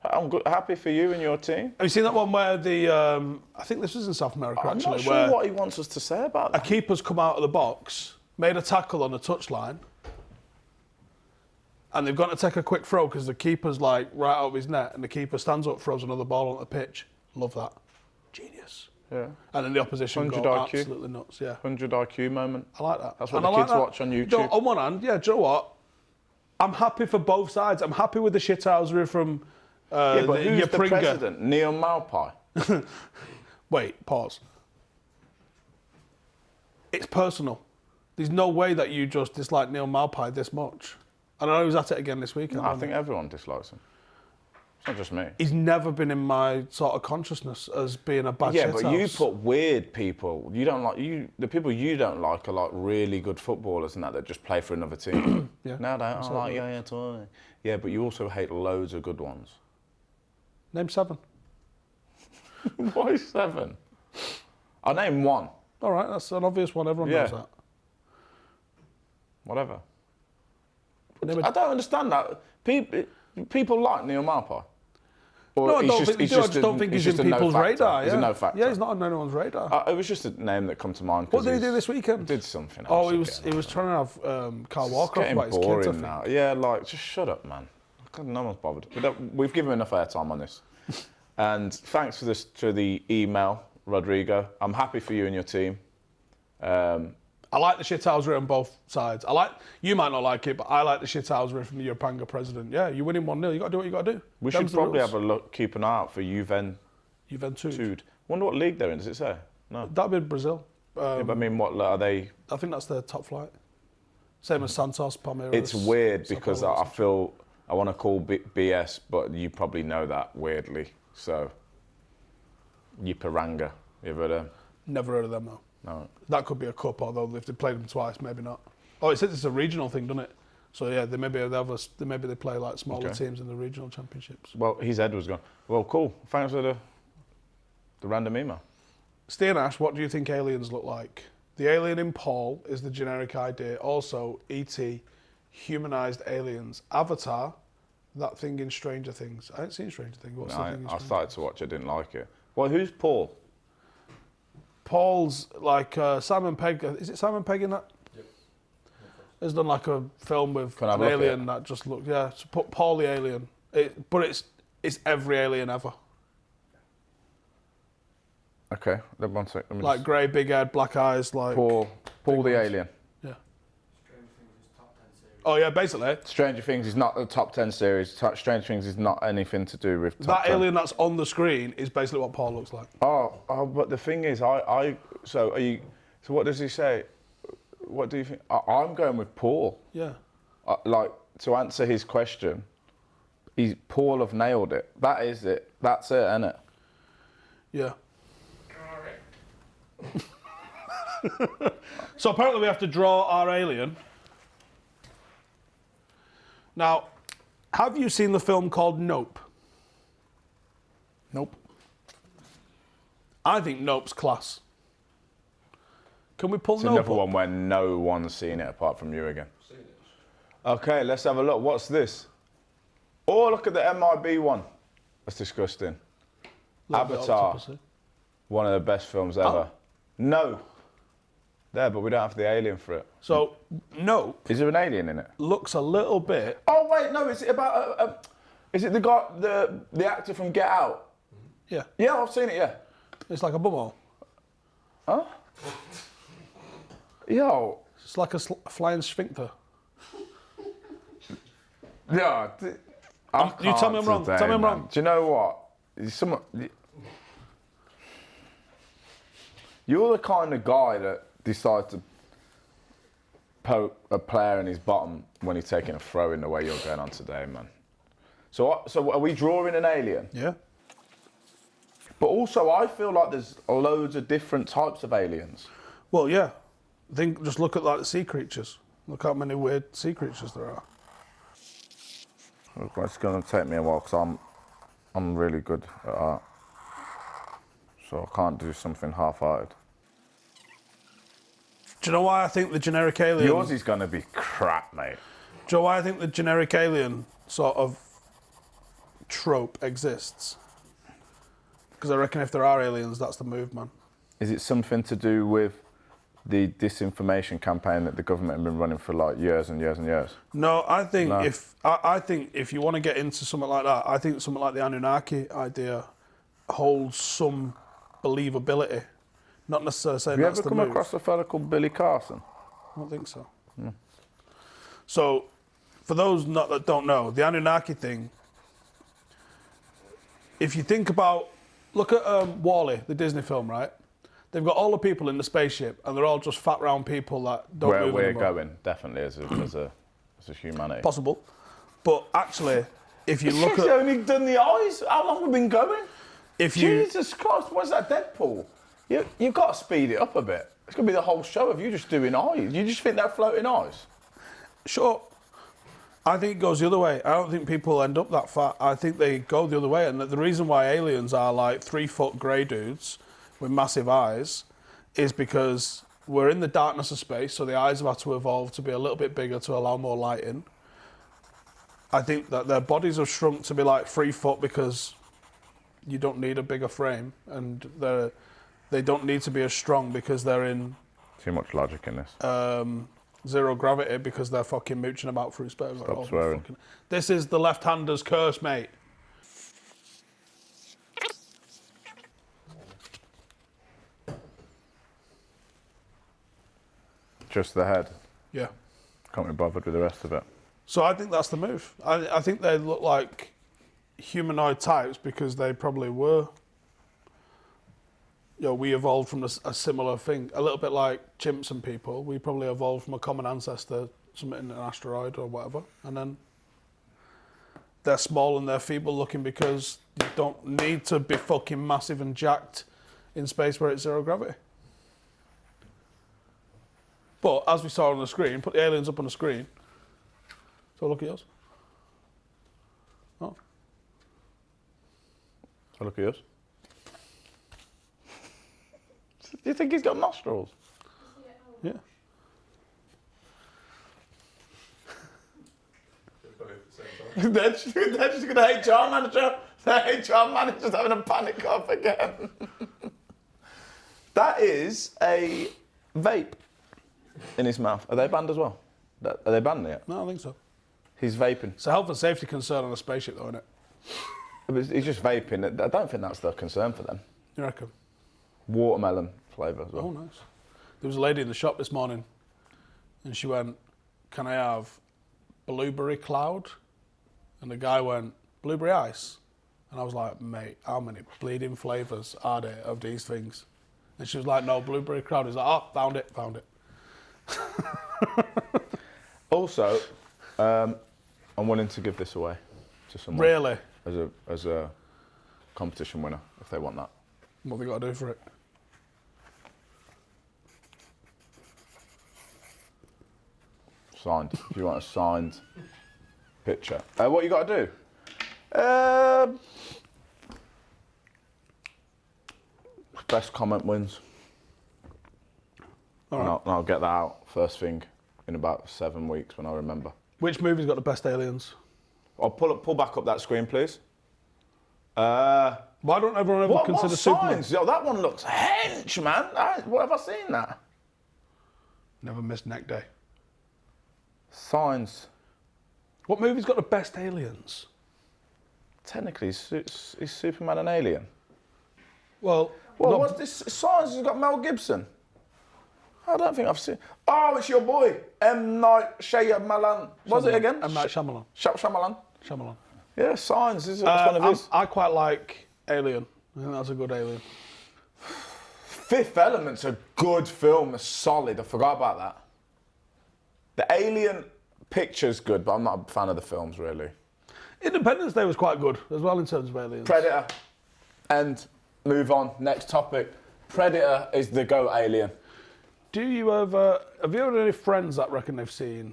I'm good, happy for you and your team. Have you seen that one where the, I think this was in South America I'm actually, not sure where what he wants us to say about a that. keeper's come out of the box, made a tackle on the touchline, and they've got to take a quick throw because the keeper's like right out of his net, and the keeper stands up, throws another ball on the pitch. Love that. Genius. Yeah. And then the opposition 100 go IQ. absolutely nuts, yeah. 100 IQ moment. I like that. That's what And the I like kids that. watch on YouTube. You know, on one hand, yeah, do you know what? I'm happy for both sides. I'm happy with the shithousery from Yeah, but who's the Ipiranga. president? Neil Maupay. Wait, pause. It's personal. There's no way that you just dislike Neil Maupay this much. And I know he was at it again this weekend. I think everyone dislikes him. It's not just me. He's never been in my sort of consciousness as being a bad Yeah, but you shithouse. put weird people. You don't like the people you don't like are like really good footballers and that just play for another team. Yeah, No, I like Yaya Toure. Yeah, but you also hate loads of good ones. Name 7. Why 7? I'll name 1. All right, that's an obvious one. Everyone knows that. Whatever. Name I don't understand that. People like Neil Maupay. Or No, I he's don't just- think they he's do. I just just don't think he's in just a no people's factor. radar. He's Yeah. a no factor. Yeah, he's not on anyone's radar. It was just a name that come to mind. What did he do this weekend? Did something else. Oh, again. he was trying to have Carl Walker off Getting about his kids, I boring think. now. Yeah, like, just shut up, man. No one's bothered. We've given enough airtime on this. And thanks for the email, Rodrigo. I'm happy for you and your team. I like the shithousery on both sides. You might not like it, but I like the shithousery from the Ipiranga president. Yeah, you're winning 1-0. You got to do what you got to do. We should probably have a look, keep an eye out for Juventude. Juventude. Wonder what league they're in, does it say? No. That'd be Brazil. Yeah, but I mean, what are they? I think that's their top flight. Same as Santos, Palmeiras. It's weird Sao because Paulo. I feel I want to call BS, but you probably know that weirdly. So, Ipiranga, you ever heard of them? Never heard of them, though. No. That could be a cup, although if they played them twice, maybe not. Oh, it says it's a regional thing, doesn't it? So yeah, they play like smaller teams in the regional championships. Well, his head was gone. Well, cool. Thanks for the random email. Ste Ash, what do you think aliens look like? The alien in Paul is the generic idea. Also, E.T., humanised aliens. Avatar, that thing in Stranger Things. I haven't seen Stranger Things. What's the thing in I Stranger started to watch it, didn't like it. Well, who's Paul? Paul's like Simon Pegg. Is it Simon Pegg in that? Yep. Has done like a film with Can I have an a look at alien it? that just looks. Yeah, so put Paul the alien. But it's every alien ever. Okay, one sec. Let me Like just... grey, big head, black eyes, like. Paul the ones. alien. Yeah. Stranger Things is top 10 series. Oh yeah, basically. Stranger Things is not the top 10 series. Stranger Things is not anything to do with top That 10. alien that's on the screen is basically what Paul looks like. Oh, but the thing is, so what does he say? What do you think? I'm going with Paul. Yeah. Like, to answer his question, Paul have nailed it. That is it. That's it, isn't it? Yeah. So apparently we have to draw our alien. Now, have you seen the film called Nope? Nope. I think Nope's class. Can we pull It's Nope another up? one where no one's seen it apart from you again. Seen it. Okay, let's have a look. What's this? Oh, look at the MIB one. That's disgusting. Little bit Avatar. octopusy. One of the best films ever. No. There, but we don't have the alien for it. So Nope Is there an alien in it? looks a little bit. Oh wait, no. Is it about? Is it the guy, the actor from Get Out? Yeah, Yeah, I've seen it. Yeah. it's like a bumhole. Huh? Yo. It's like a flying sphincter. Yeah. You tell me I'm wrong. Tell me I'm wrong. Do you know what? You're the kind of guy that decides to poke a player in his bottom when he's taking a throw in the way you're going on today, man. So are we drawing an alien? Yeah. But also, I feel like there's loads of different types of aliens. Well, yeah. Just look at like the sea creatures. Look how many weird sea creatures there are. It's going to take me a while because I'm really good at art. So I can't do something half-hearted. Do you know why I think the generic alien... Yours is going to be crap, mate. Do you know why I think the generic alien sort of trope exists? Because I reckon if there are aliens, that's the move, man. Is it something to do with the disinformation campaign that the government have been running for like years and years and years? No, I think I think if you want to get into something like that, I think something like the Anunnaki idea holds some believability. Not necessarily saying Have you that's ever the come move. across a fella called Billy Carson? I don't think so. So, for those that don't know, the Anunnaki thing, if you think about, look at WALL-E, the Disney film, right? They've got all the people in the spaceship, and they're all just fat round people that don't Where move we're anymore. going, definitely as a humanity. Possible. But actually, if you look He's at... only done the eyes. How long have we been going? If you, Jesus Christ, what's that, Deadpool? You've got to speed it up a bit. It's going to be the whole show of you just doing eyes. You just think they're floating eyes? Sure. I think it goes the other way. I don't think people end up that fat. I think they go the other way. And the reason why aliens are like 3-foot grey dudes with massive eyes is because we're in the darkness of space, so the eyes have had to evolve to be a little bit bigger to allow more light in. I think that their bodies have shrunk to be like 3 foot because you don't need a bigger frame, and they don't need to be as strong because they're in Too much logic in this. zero gravity because they're fucking mooching about through space. Stop swearing. This is the left-hander's curse, mate. Just the head. Yeah. Can't be bothered with the rest of it. So I think that's the move. I think they look like humanoid types because they probably were. You know, we evolved from a similar thing. A little bit like chimps and people. We probably evolved from a common ancestor, something in an asteroid or whatever. And then they're small and they're feeble looking because you don't need to be fucking massive and jacked in space where it's zero gravity. But as we saw on the screen, put the aliens up on the screen. So look at yours. Oh. So look at yours. Do you think he's got nostrils? Yeah. They're just going to HR manager. The HR manager's having a panic off again. That is a vape in his mouth. Are they banned as well? Are they banned yet? No, I think so. He's vaping. It's a health and safety concern on a spaceship, though, isn't it? He's just vaping. I don't think that's the concern for them. You reckon? Watermelon flavour as well. Oh, nice. There was a lady in the shop this morning, and she went, "Can I have blueberry cloud?" And the guy went, "Blueberry ice?" And I was like, "Mate, how many bleeding flavours are there of these things?" And she was like, "No, blueberry cloud." He's like, "Oh, found it." Also, I'm willing to give this away to someone. Really? As a competition winner, if they want that. What have they got to do for it? Signed. If you want a signed picture. What you got to do? Best comment wins. All And right. I'll get that out first thing in about 7 weeks when I remember. Which movie's got the best aliens? I'll pull back up that screen, please. Why don't everyone ever consider what Superman? signs? Yo, that one looks hench, man. What have I seen that? Never missed Neck Day. Signs. What movie's got the best aliens? Technically, is Superman an alien? Well, Well, what's this? Signs has got Mel Gibson. I don't think I've seen. Oh, it's your boy, M. Night Shyamalan. Was it again? M. Night Shyamalan. Shyamalan. Shyamalan. Yeah, Signs. That's one of his. I quite like Alien. I think that's a good Alien. Fifth Element's a good film. It's solid. I forgot about that. The Alien picture's good, but I'm not a fan of the films really. Independence Day was quite good as well in terms of aliens. Predator. And move on. Next topic. Predator is the GOAT alien. Have you ever had any friends that reckon they've seen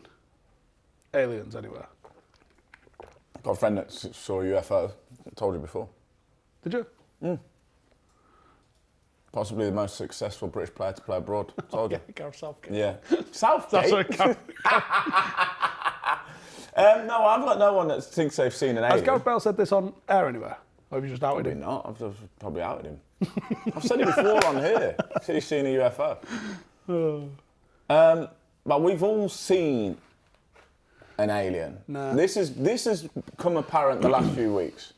aliens anywhere? Got a friend that saw a UFO. I told you before. Did you? Possibly the most successful British player to play abroad. Told you. Gareth Southgate. Yeah. Southgate? That's what Gareth. No, I've got no one that thinks they've seen an Has alien. Gareth Bale said this on air anywhere? Or have you just outed Probably him? not. I've probably outed him. I've said it before on here. I've said he's seen a UFO. But we've all seen an alien. Nah. This has come apparent the last few weeks.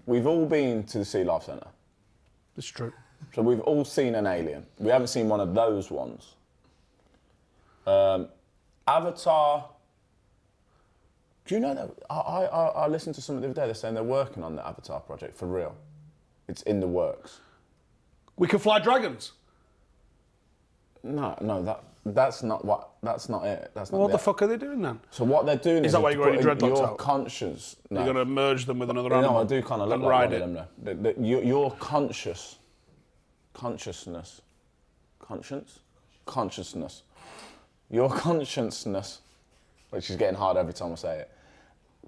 We've all been to the Sea Life Centre. It's true. So we've all seen an alien. We haven't seen one of those ones. Avatar. Do you know that? I listened to something the other day. They're saying they're working on the Avatar project for real. It's in the works. We can fly dragons. No, that's not it. That's not What the it. fuck are they doing then? So what they're doing is that why you got your putting dreadlocks your out? conscious. No. You're going to merge them with another animal. No, I do kind of look and like ride one it. of them though. Your consciousness, your consciousness, which is getting harder every time I say it,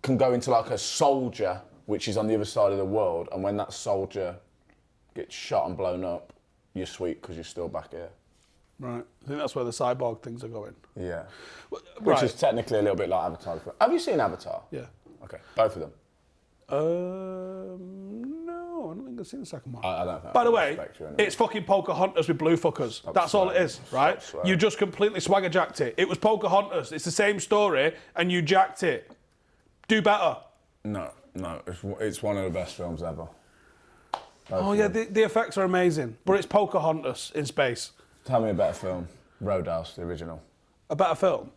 can go into like a soldier, which is on the other side of the world, and when that soldier gets shot and blown up, you're sweet because you're still back here. Right. I think that's where the cyborg things are going. Yeah. Which Right. is technically a little bit like Avatar. Have you seen Avatar? Yeah. Okay, both of them. No, I don't think I've seen the second one. I don't think. By I the way, respect you anyway. it's fucking Pocahontas with blue fuckers. That's all it swearing. is, right? Stop swearing. You just completely swagger jacked it. It was Pocahontas. It's the same story, and you jacked it. Do better. No, it's one of the best films ever. Oh yeah, the effects are amazing, but it's Pocahontas in space. Tell me a better film. Roadhouse, the original. A better film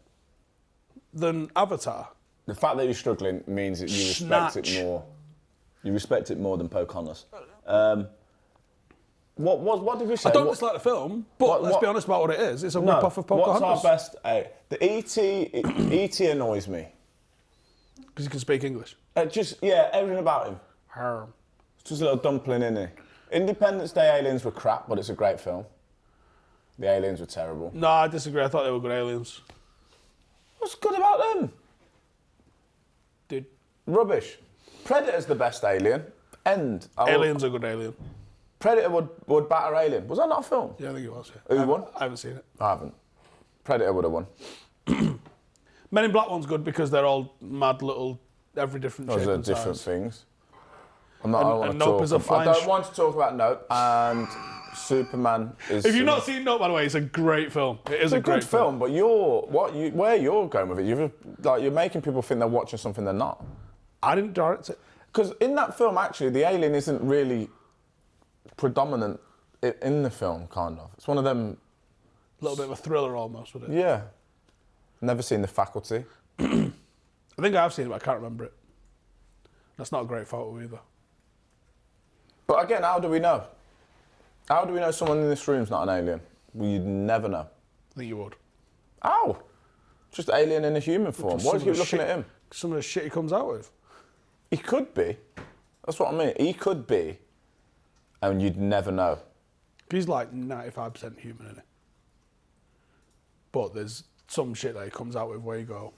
than Avatar. The fact that you're struggling means that you respect Snatch. it more. You respect it more than Pocahontas. What did we say? I don't dislike the film, but let's be honest about what it is. It's a rip-off of Pocahontas. What's our best? The E.T. annoys me. Because you can speak English. Everything about him. It's just a little dumpling in it. Independence Day aliens were crap, but it's a great film. The aliens were terrible. No, I disagree. I thought they were good aliens. What's good about them? Rubbish. Predator's the best Alien. End. Alien's a good Alien. Predator would batter Alien. Was that not a film? Yeah, I think it was. Yeah. Who won? I haven't seen it. I haven't. Predator would have won. Men in Black one's good because they're all mad little, every different shape Those are and different size. things. I don't Nope is a I flying don't want to talk about Nope, and Superman is... If you've not seen Nope, by the way, it's a great film. It is It's a great good film, but where you're going with it, you're making people think they're watching something they're not. I didn't direct it. Because in that film, actually, the alien isn't really predominant in the film, kind of. It's one of them... A little bit of a thriller almost, with it. Yeah. Never seen The Faculty. I think I have seen it, but I can't remember it. That's not a great photo either. But again, how do we know? How do we know someone in this room's not an alien? We'd never know. I think you would. How? Just alien in a human form. Why do you keep looking at him? Some of the shit he comes out with. He could be. That's what I mean. He could be. And you'd never know. He's like 95% human, isn't he? But there's some shit that he comes out with where you go,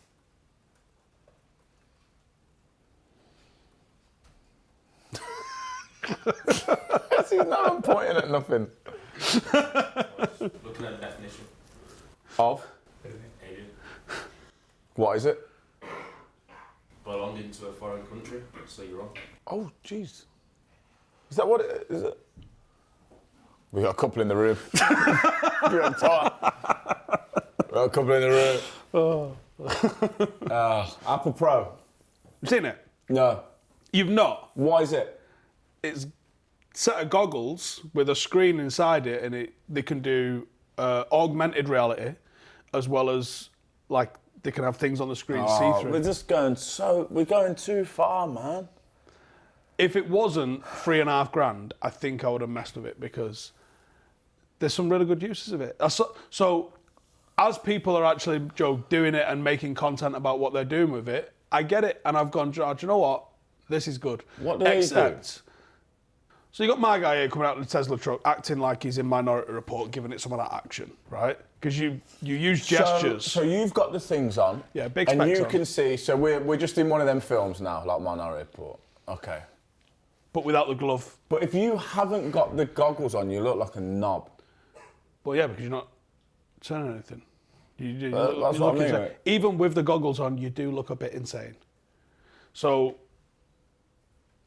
See, now I'm pointing at nothing. Looking at the definition. Of? Alien. What is it? Belonging to a foreign country, so you're wrong. Oh, jeez. Is that what it is? It? We got a couple in the room. We're on time. We got a couple in the room. Apple Pro. You've seen it? No. You've not? Why is it? It's a set of goggles with a screen inside it, and they can do augmented reality, as well as like they can have things on the screen see through. We're going too far, man. If it wasn't $3,500, I think I would have messed with it because there's some really good uses of it. So as people are actually doing it and making content about what they're doing with it, I get it, and I've gone, do you know what? This is good. What do they do? So you got my guy here coming out of the Tesla truck, acting like he's in Minority Report, giving it some of that action, right? Because you use gestures. So you've got the things on. Yeah, big and specs you on. can see. So we're just in one of them films now, like Minority Report. Okay. But without the glove. But if you haven't got the goggles on, you look like a knob. Well, yeah, because you're not saying anything. That's what I mean, insane. right? Even with the goggles on, you do look a bit insane. So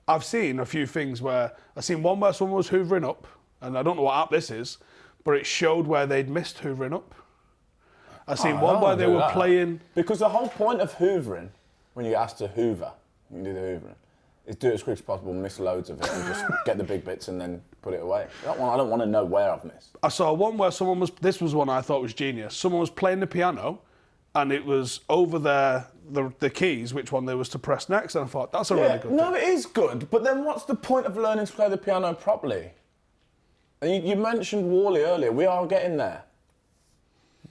I've seen a few things where I've seen one where someone was hoovering up, and I don't know what app this is, but it showed where they'd missed hoovering up. I've seen one where they were playing. Because the whole point of hoovering, when you get asked to hoover, you can do the hoovering, is do it as quick as possible, miss loads of it, and just get the big bits and then put it away. I don't want to know where I've missed. I saw one where someone was. This was one I thought was genius. Someone was playing the piano, and it was over there the keys, which one they was to press next, and I thought that's a really good. No, it is good, but then what's the point of learning to play the piano properly? And you mentioned Wally earlier. We are getting there.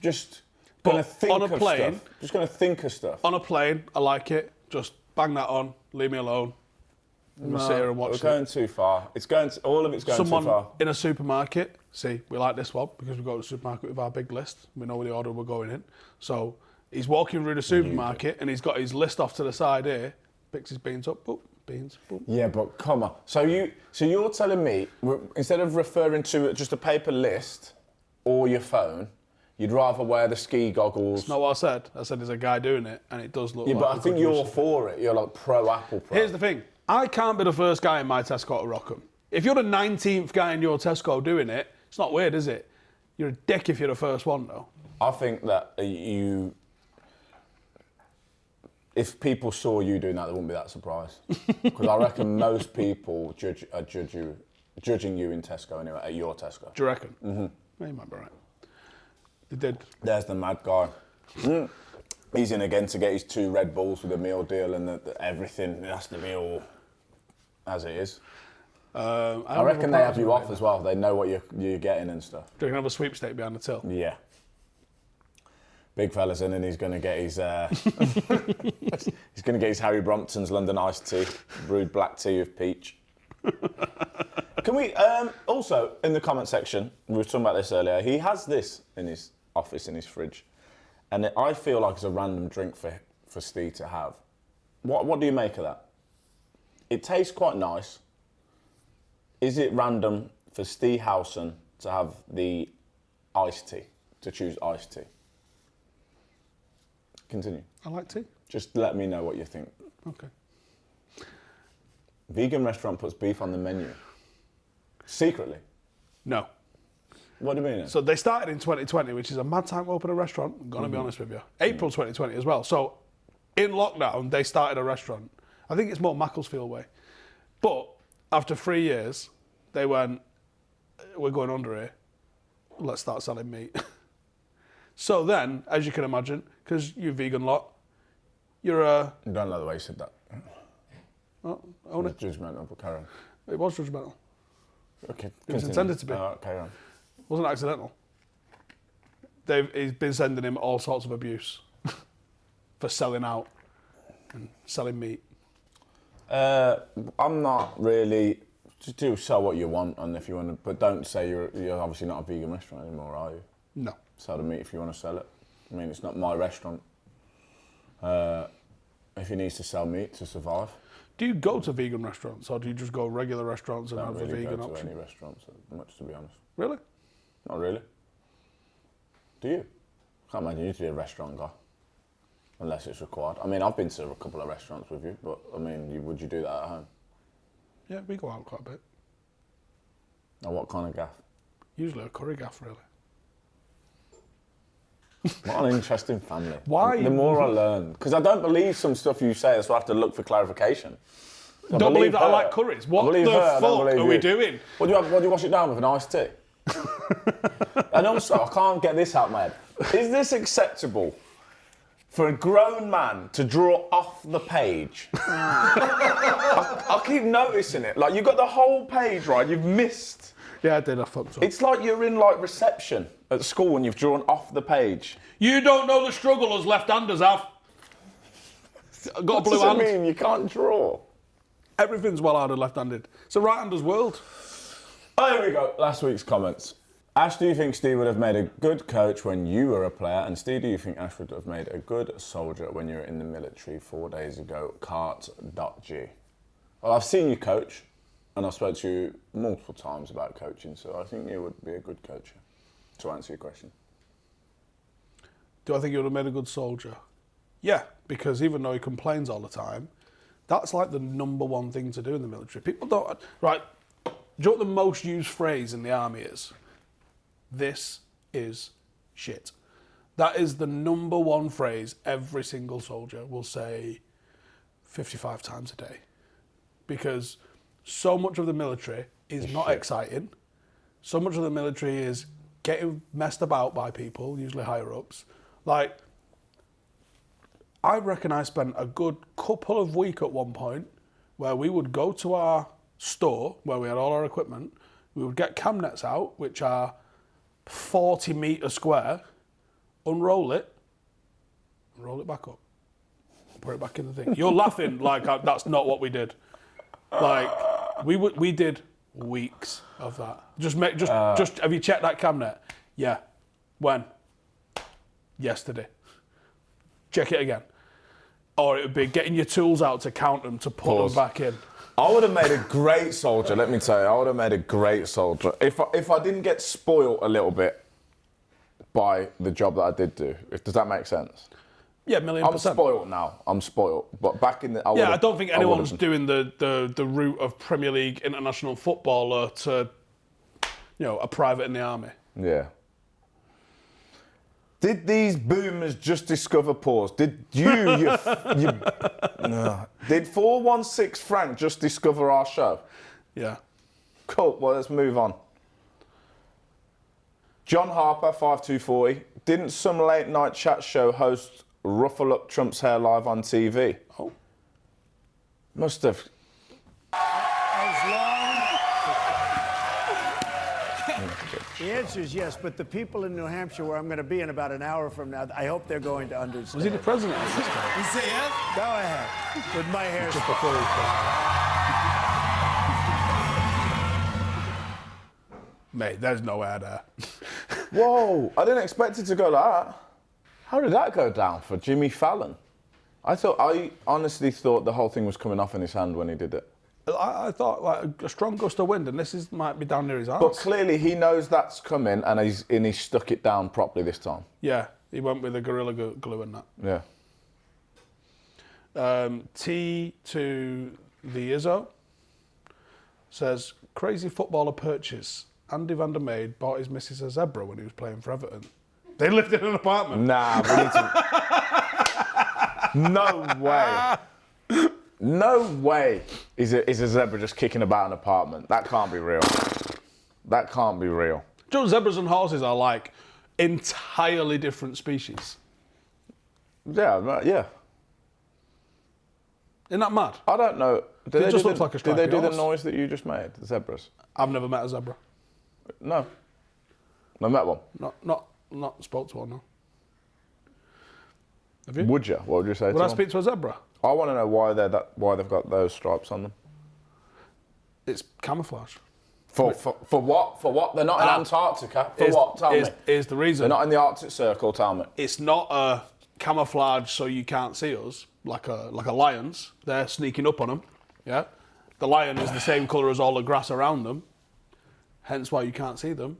Just going to think on a of plane, stuff. Just going to think of stuff. On a plane, I like it. Just bang that on. Leave me alone. I'm gonna sit here and watch We're going too far. All of it's going Someone too far. in a supermarket, see, we like this one because we go to the supermarket with our big list. We know the order we're going in. So he's walking through the supermarket and he's got his list off to the side here, picks his beans up, boop, beans, boop. Yeah, but come on. So you're telling me, instead of referring to just a paper list or your phone, you'd rather wear the ski goggles? That's not what I said. I said there's a guy doing it and it does look like but I think you're for it. You're like pro Apple Pro. Here's the thing. I can't be the first guy in my Tesco to rock them. If you're the 19th guy in your Tesco doing it, it's not weird, is it? You're a dick if you're the first one, though. I think that if people saw you doing that, they wouldn't be that surprised. Because I reckon most people are judging you in Tesco anyway, at your Tesco. Do you reckon? Mm-hmm. Yeah, you might be right. They did. There's the mad guy. He's in again to get his 2 Red Bulls with a meal deal and everything. It has to be all as it is. I reckon they have you off as well. They know what you're getting and stuff. Do you reckon have a sweepstake behind the till? Yeah. Big fella's in and he's going to get his he's going to get his Harry Brompton's London iced tea, brewed black tea with peach. Can we also in the comment section? We were talking about this earlier. He has this in his office in his fridge, and I feel like it's a random drink for Steve to have. What do you make of that? It tastes quite nice. Is it random for Ste Housen to have the iced tea, to choose iced tea? Continue. I like tea. Just let me know what you think. Okay. Vegan restaurant puts beef on the menu. Secretly. No. What do you mean? So they started in 2020, which is a mad time to open a restaurant, I'm going to be honest with you. April 2020 as well. So in lockdown, they started a restaurant. I think it's more Macclesfield way. But after 3 years, they went, we're going under here. Let's start selling meat. So then, as you can imagine, because you're vegan lot, you're a... I don't know the way you said that. Oh, own it. Judgmental, but carry on. It was judgmental. Okay, It was intended to be. Carry on. It wasn't accidental. He's been sending him all sorts of abuse for selling out and selling meat. I'm not really... Just do sell what you want, and if you want to... But don't say you're obviously not a vegan restaurant anymore, are you? No. Sell the meat if you want to sell it. I mean, it's not my restaurant. If he needs to sell meat to survive. Do you go to vegan restaurants, or do you just go regular restaurants and I have don't really a vegan go to option? any restaurants, much to be honest. Really? Not really. Do you? Can't imagine you to be a restaurant guy. Unless it's required. I mean, I've been to a couple of restaurants with you, but I mean, would you do that at home? Yeah, we go out quite a bit. Now, what kind of gaff? Usually a curry gaff, really. What an interesting family. Why? The more I learn. Because I don't believe some stuff you say, so I have to look for clarification. I Don't believe that her. I like curries. What believe the her, I don't fuck believe are we you. doing? What do you wash it down with, an iced tea? And also, I can't get this out of my head. Is this acceptable for a grown man to draw off the page? I keep noticing it. Like, you've got the whole page, right? You've missed. Yeah, I did. I fucked up. It's like you're in, like, reception at school and you've drawn off the page. You don't know the struggle us left-handers have. Got a blue What hand. does it mean? You can't draw. Everything's well-handed left-handed. It's a right-hander's world. Oh, here we go. Last week's comments. Ash, do you think Steve would have made a good coach when you were a player? And Steve, do you think Ash would have made a good soldier when you were in the military 4 days ago? Cart.g. Well, I've seen you coach, and I've spoke to you multiple times about coaching, so I think you would be a good coach, to answer your question. Do I think he would have made a good soldier? Yeah, because even though he complains all the time, that's like the number one thing to do in the military. People don't... Right, do you know what the most used phrase in the army is? This is shit. That is the number one phrase every single soldier will say 55 times a day. Because so much of the military is not exciting. So much of the military is getting messed about by people, usually higher ups. Like, I reckon I spent a good couple of weeks at one point where we would go to our store where we had all our equipment. We would get cam nets out, which are 40 metre square, unroll it, and roll it back up. Put it back in the thing. You're laughing like that's not what we did. Like, we did weeks of that. Just have you checked that cam net? Yeah. When? Yesterday. Check it again. Or it would be getting your tools out to count them, to put them back in. I would have made a great soldier, let me tell you. I would have made a great soldier. If I didn't get spoilt a little bit by the job that I did do. Does that make sense? Yeah, 1,000,000%. I'm spoilt now. I'm spoiled. But back in the... I don't think anyone's doing the route of Premier League international footballer to, a private in the army. Yeah. Did these boomers just discover pause? Did no. Did 416 Frank just discover our show? Yeah. Cool. Well, let's move on. John Harper, 5240. Didn't some late night chat show host ruffle up Trump's hair live on TV? Oh. Must have. The answer is yes, but the people in New Hampshire, where I'm going to be in about an hour from now, I hope they're going to understand. Was he the president at this time? You say yes? Go ahead. With my hair. Just before he was president. Mate, there's no hair there. Whoa, I didn't expect it to go like that. How did that go down for Jimmy Fallon? I honestly thought the whole thing was coming off in his hand when he did it. I thought like a strong gust of wind, and might be down near his arse. But clearly he knows that's coming, and he's stuck it down properly this time. Yeah, he went with the Gorilla Glue and that. Yeah. T to the Izzo says, crazy footballer purchase. Andy van der Meijden bought his missus a zebra when he was playing for Everton. They lived in an apartment. Nah, we need to... No way. No way is a zebra just kicking about an apartment. That can't be real. That can't be real. Do you know, zebras and horses are like entirely different species. Yeah, yeah. Isn't that mad? I don't know. It just looks like a Did they do the horse. noise that you just made, the zebras? I've never met a zebra. No. I met one. Not spoke to one, no. Have you? Would you? What would you say Would to I them? speak to a zebra? I want to know why they've got those stripes on them. It's camouflage. For what? For what? They're not in Antarctica. For what? Tell me. Here's the reason. They're not in the Arctic Circle. Tell me. It's not a camouflage so you can't see us, like a lion's. They're sneaking up on them. Yeah. The lion is the same colour as all the grass around them. Hence why you can't see them.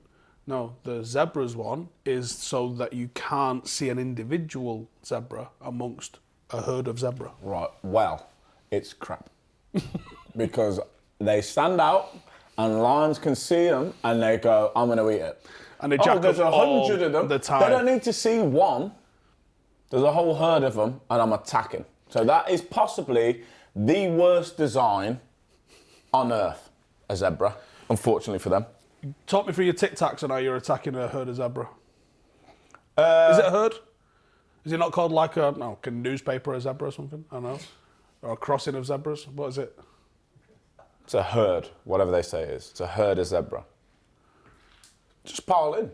No, the zebra's one is so that you can't see an individual zebra amongst a herd of zebra. Right. Well, it's crap because they stand out and lions can see them and they go, "I'm going to eat it." And they jack there's up 100 of them. the time. They don't need to see one. There's a whole herd of them, and I'm attacking. So that is possibly the worst design on earth, a zebra. Unfortunately for them. Talk me through your tic-tacs and how you're attacking a herd of zebra. Is it a herd? Is it not called like a newspaper, a zebra or something? I don't know. Or a crossing of zebras? What is it? It's a herd, whatever they say it is. It's a herd of zebra. Just pile in.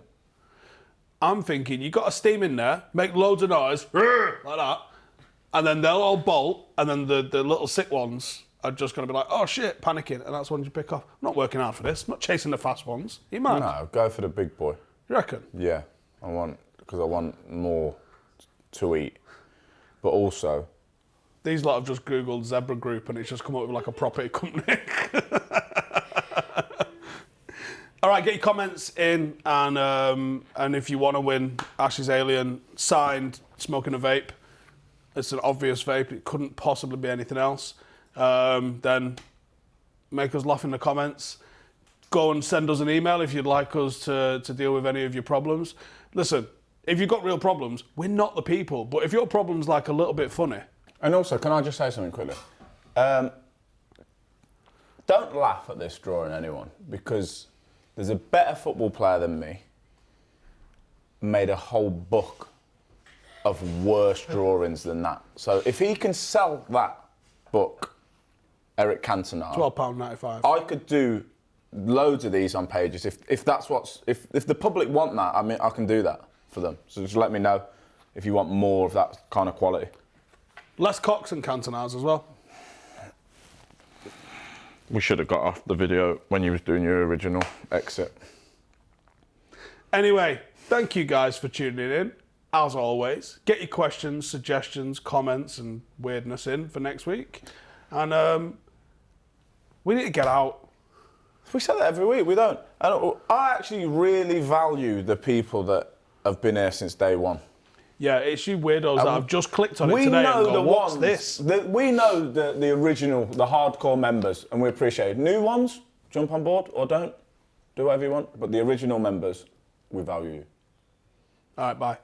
I'm thinking you got a steam in there, make loads of noise, like that, and then they'll all bolt, and then the little sick ones are just going to be like, oh shit, panicking, and that's when you pick off. I'm not working hard for this. I'm not chasing the fast ones. You mad? No, go for the big boy. You reckon? Yeah, because I want more to eat. But also... These lot have just Googled zebra group and it's just come up with like a property company. All right, get your comments in and if you want to win Ash's Alien signed smoking a vape, it's an obvious vape, it couldn't possibly be anything else, then make us laugh in the comments. Go and send us an email if you'd like us to deal with any of your problems. Listen, if you've got real problems, we're not the people, but if your problem's like a little bit funny. And also, can I just say something quickly? Don't laugh at this drawing, anyone, because there's a better football player than me made a whole book of worse drawings than that. So if he can sell that book, Eric Cantona, £12.95. I could do loads of these on pages. If that's if the public want that, I mean, I can do that for them. So just let me know if you want more of that kind of quality. Less cocks and Cantonas as well. We should have got off the video when you was doing your original exit. Anyway, thank you guys for tuning in. As always, get your questions, suggestions, comments and weirdness in for next week. And we need to get out. We say that every week, we don't. I actually really value the people that have been here since day one. Yeah, it's you weirdos that have just clicked on it today and go, what's this? We know the original, the hardcore members, and we appreciate it. New ones, jump on board or don't. Do whatever you want. But the original members, we value you. All right, bye.